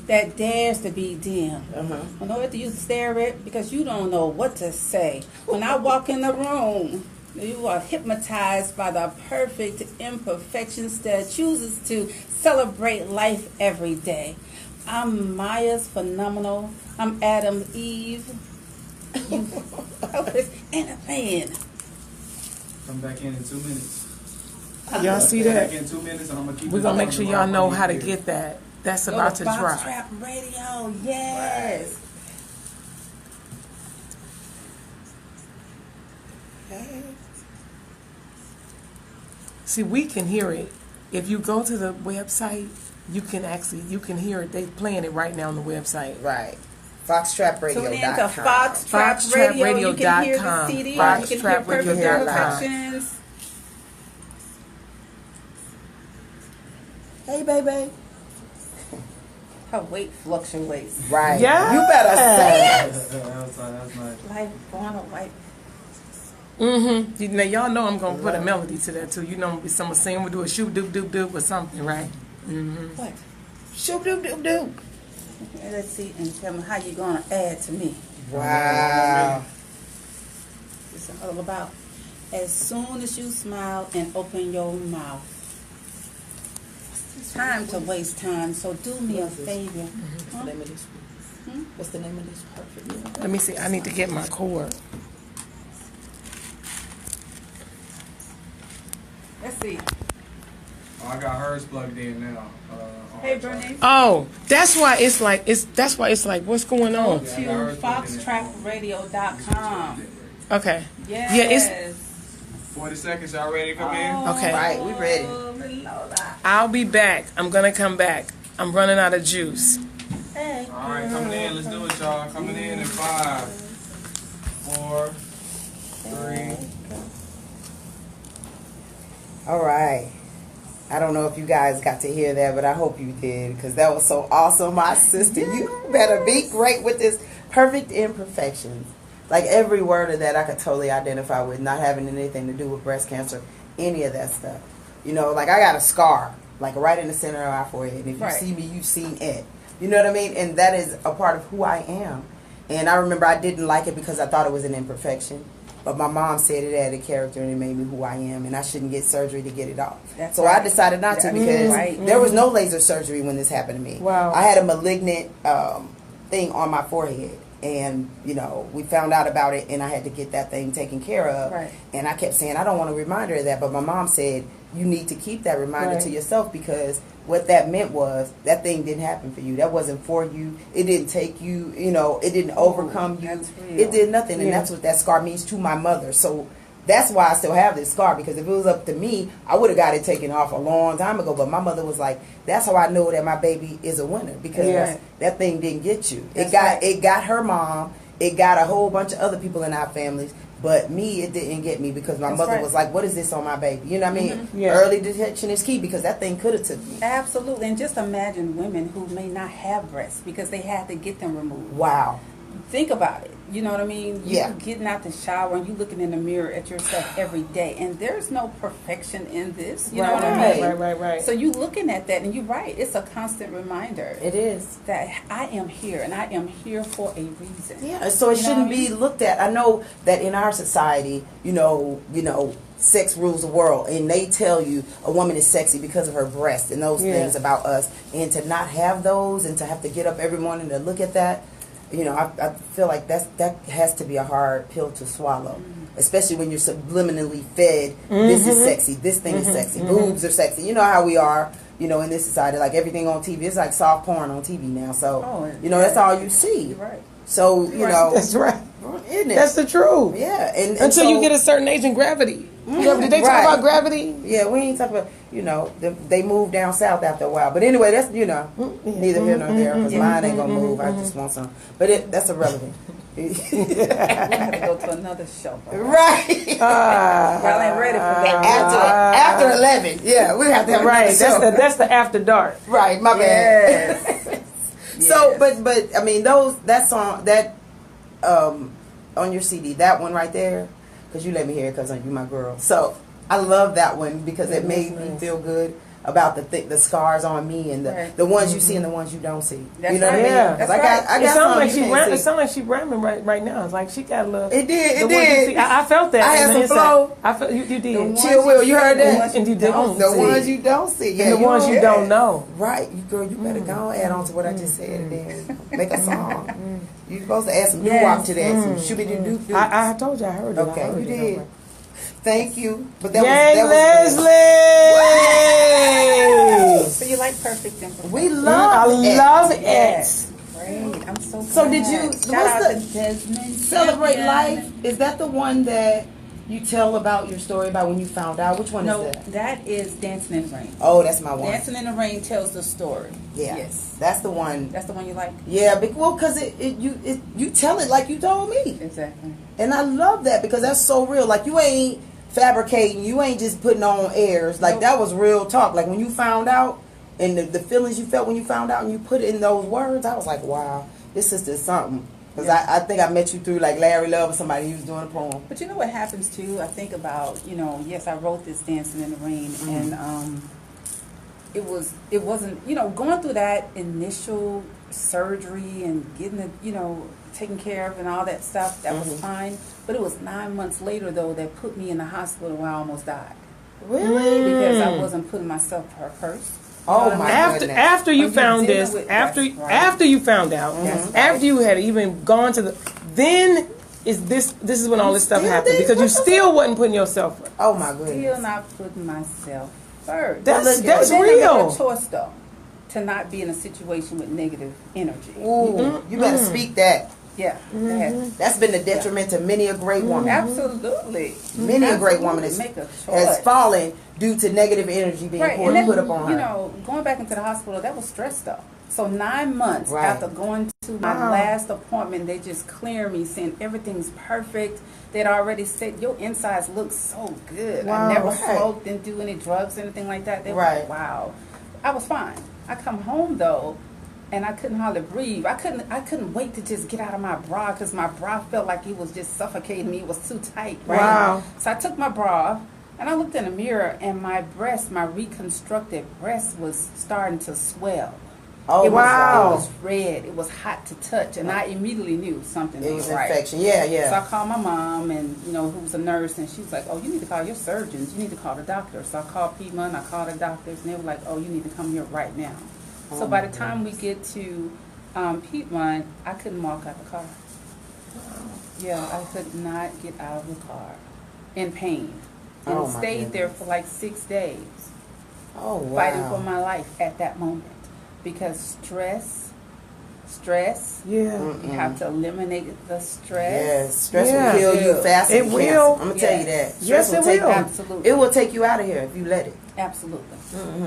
That dares to be dim. I don't know what to use to stare at because you don't know what to say. When I walk in the room, you are hypnotized by the perfect imperfections that chooses to celebrate life every day. I'm Maya's phenomenal. I'm Adam's Eve. You focus and a fan. Come back in 2 minutes. Y'all see Come back that? in 2 minutes and I'm going to keep We're it gonna make going sure while y'all know you how to here. get that. That's Go about to to drop. Foxtrappradio, yes. See, we can hear it. If you go to the website, you can hear it. They playing it right now on the website. Right. Foxtrappradio.com. Tune in to Foxtrap Radio. You can hear the CD. You can hear Perfect Imperfections. Hey, baby. Her weight fluctuates. Right. Yeah. You better say it. That's nice. Life going on like Now y'all know I'm gonna put a melody to that too. You know, someone saying we'll do a shoot doop doop doop or something, right? what? Shoop doop doop doop. Okay, let's see and tell me how you gonna add to me. Wow. It's all about As soon as you smile and open your mouth. Time to waste time, so do me a favor. What's the name of this one? What's the name of this? Perfect. Let me see. I need to get my cord. Let's see. Oh, I got hers plugged in now. Hey, Bernice. Oh, that's why it's like what's going Go on? to foxtrappradio.com. Okay. Yes. Yeah, it's 40 seconds, y'all ready to come in? okay. Right, we ready. I'll be back. I'm gonna come back. I'm running out of juice. All right, coming in. Let's do it, y'all. Coming in 5, 4, 3. All right. I don't know if you guys got to hear that, but I hope you did, because that was so awesome. My sister, you better be great with this perfect imperfections. Like every word of that I could totally identify with, not having anything to do with breast cancer, any of that stuff. You know, like I got a scar, like right in the center of my forehead. And if you see me, you've seen it. You know what I mean? And that is a part of who I am. And I remember I didn't like it because I thought it was an imperfection. But my mom said it added character and it made me who I am, and I shouldn't get surgery to get it off. So I decided not to, because there was no laser surgery when this happened to me. Wow. I had a malignant thing on my forehead, and you know, we found out about it, and I had to get that thing taken care of. And I kept saying I don't want a reminder of that, but my mom said you need to keep that reminder to yourself, because what that meant was that thing didn't happen for you. That wasn't for you. It didn't take you, you know, it didn't overcome you. It did nothing. And that's what that scar means to my mother. So that's why I still have this scar, because if it was up to me, I would have got it taken off a long time ago. But my mother was like, that's how I know that my baby is a winner, because that thing didn't get you. It got her mom. It got a whole bunch of other people in our families. But me, it didn't get me, because my mother was like, what is this on my baby? You know what I mean? Early detection is key, because that thing could have took me. Absolutely. And just imagine women who may not have breasts because they had to get them removed. Wow. Think about it. You know what I mean? You getting out the shower and you looking in the mirror at yourself every day, and there's no perfection in this. You know what I mean? Right. So you looking at that, and you're right. It's a constant reminder. It is. That I am here, and I am here for a reason. Yeah. So it shouldn't be looked at. I know that in our society, you know, sex rules the world, and they tell you a woman is sexy because of her breasts and those things about us, and to not have those, and to have to get up every morning to look at that. You know, I feel like that has to be a hard pill to swallow, especially when you're subliminally fed, this is sexy, this thing is sexy, boobs are sexy. You know how we are, you know, in this society, like everything on TV, it's like soft porn on TV now. So, you know, that's all you see. You're right. So, you know. That's right. Isn't it? That's the truth. Yeah. And until so, you get a certain age in gravity. Did they talk about gravity? Yeah, we ain't talking about, you know, they moved down south after a while. But anyway, that's, you know, neither here nor there, because mine ain't going to move. I just want some. But that's irrelevant. We have to go to another show. Right. Y'all ain't ready for that. After 11. Yeah, we have to have right. show. That's the after dark. Right, my bad. So, but I mean, that song, that on your CD, that one right there, because you let me hear it because you my girl. So I love that one, because it made me feel good about the scars on me, and the ones you see and the ones you don't see. That's you know what I mean? That's I got it sounds like some it sounds like she rhyming right now. It's like she got a little. It did. I felt that. I had some flow. I felt you did. Chill, Will. You heard that? And you don't. The ones you don't see. Yeah, and the ones you don't know. Right, girl. You better go add on to what I just said, and then make a song. You're supposed to add some doo-wop to that. Some shooby-doo-doo. I told you I heard it. Okay, you did. Thank you. But Yay, that was Lesley! So you like Perfect Imperfection? We love I love it. Yes. Great. I'm so glad. So did you Shout out to Desmond. Celebrate Champion. Life? Is that the one that you tell about your story about when you found out? Which one No, is that? that is Dancing in the Rain. Oh, that's my one. Dancing in the Rain tells the story. Yeah. Yes. That's the one. That's the one you like? Yeah, because you tell it like you told me. Exactly. And I love that, because that's so real. Like, you ain't fabricating, you ain't just putting on airs. Like, that was real talk. Like, when you found out, and the feelings you felt when you found out, and you put it in those words, I was like, wow, this is just something. Because I think I met you through, like, Larry Love or somebody who was doing a poem. But you know what happens, too? I think about, you know, yes, I wrote this Dancing in the Rain, and it wasn't, you know, going through that initial surgery and getting the, you know, taken care of and all that stuff. That was fine. But it was 9 months later, though, that put me in the hospital where I almost died. Really? Because I wasn't putting myself first. Oh my goodness. After you When found you're this, dealing with- after that's right. after you found out, That's after right. you had even gone to the, then is this is when all this stuff still happened did? because you still wasn't putting yourself first. Oh my goodness. Still not putting myself first. That's But then I real. made a choice, though, to not be in a situation with negative energy. Ooh, you better speak that. Yeah. That's been the detriment to many a great woman. Absolutely. Many a great woman Absolutely. has, Make a choice. has fallen due to negative energy being Right, put and then, put upon her. you know, going back into the hospital, that was stress though. So 9 months Right. after going to my last appointment, they just cleared me, saying everything's perfect. They'd already said your insides look so good. Wow, I never right. smoked, didn't do any drugs, anything like that. They were Right. like, wow. I was fine. I come home though, and I couldn't hardly breathe. I couldn't wait to just get out of my bra because my bra felt like it was just suffocating me. It was too tight. Right? Wow. So I took my bra off. And I looked in the mirror, and my breast, my reconstructed breast, was starting to swell. Oh, It wow. was red. It was hot to touch, and I immediately knew something It was was right. infection. Yeah, So yeah. I called my mom, and who was a nurse, and she was like, "Oh, you need to call your surgeons. You need to call the doctor." So I called Piedmont. I called the doctors, and they were like, "Oh, you need to come here right now." So by the time we get to Piedmont, I couldn't walk out the car. Yeah, I could not get out of the car in pain. And Oh, my stayed there goodness. for like 6 days, Oh, fighting for wow. my life at that moment. Because stress, Yeah. you have to eliminate the stress. Yes, stress Yeah. will kill you faster It than will. cancer. I'm gonna tell you Yes. that. Yes, Stress it take will. you- Absolutely. It will take you out of here if you let it. Absolutely.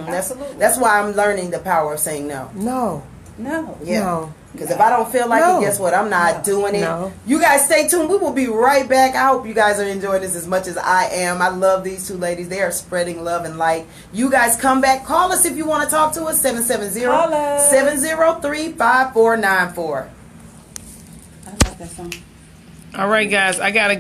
Absolutely. That's why I'm learning the power of saying no. No. No. Yeah. No. Because if I don't feel like No. it, guess what? I'm not doing it. No. You guys stay tuned. We will be right back. I hope you guys are enjoying this as much as I am. I love these two ladies. They are spreading love and light. You guys come back. Call us if you want to talk to us. 770-703-5494. I love that song. All right, guys. I gotta.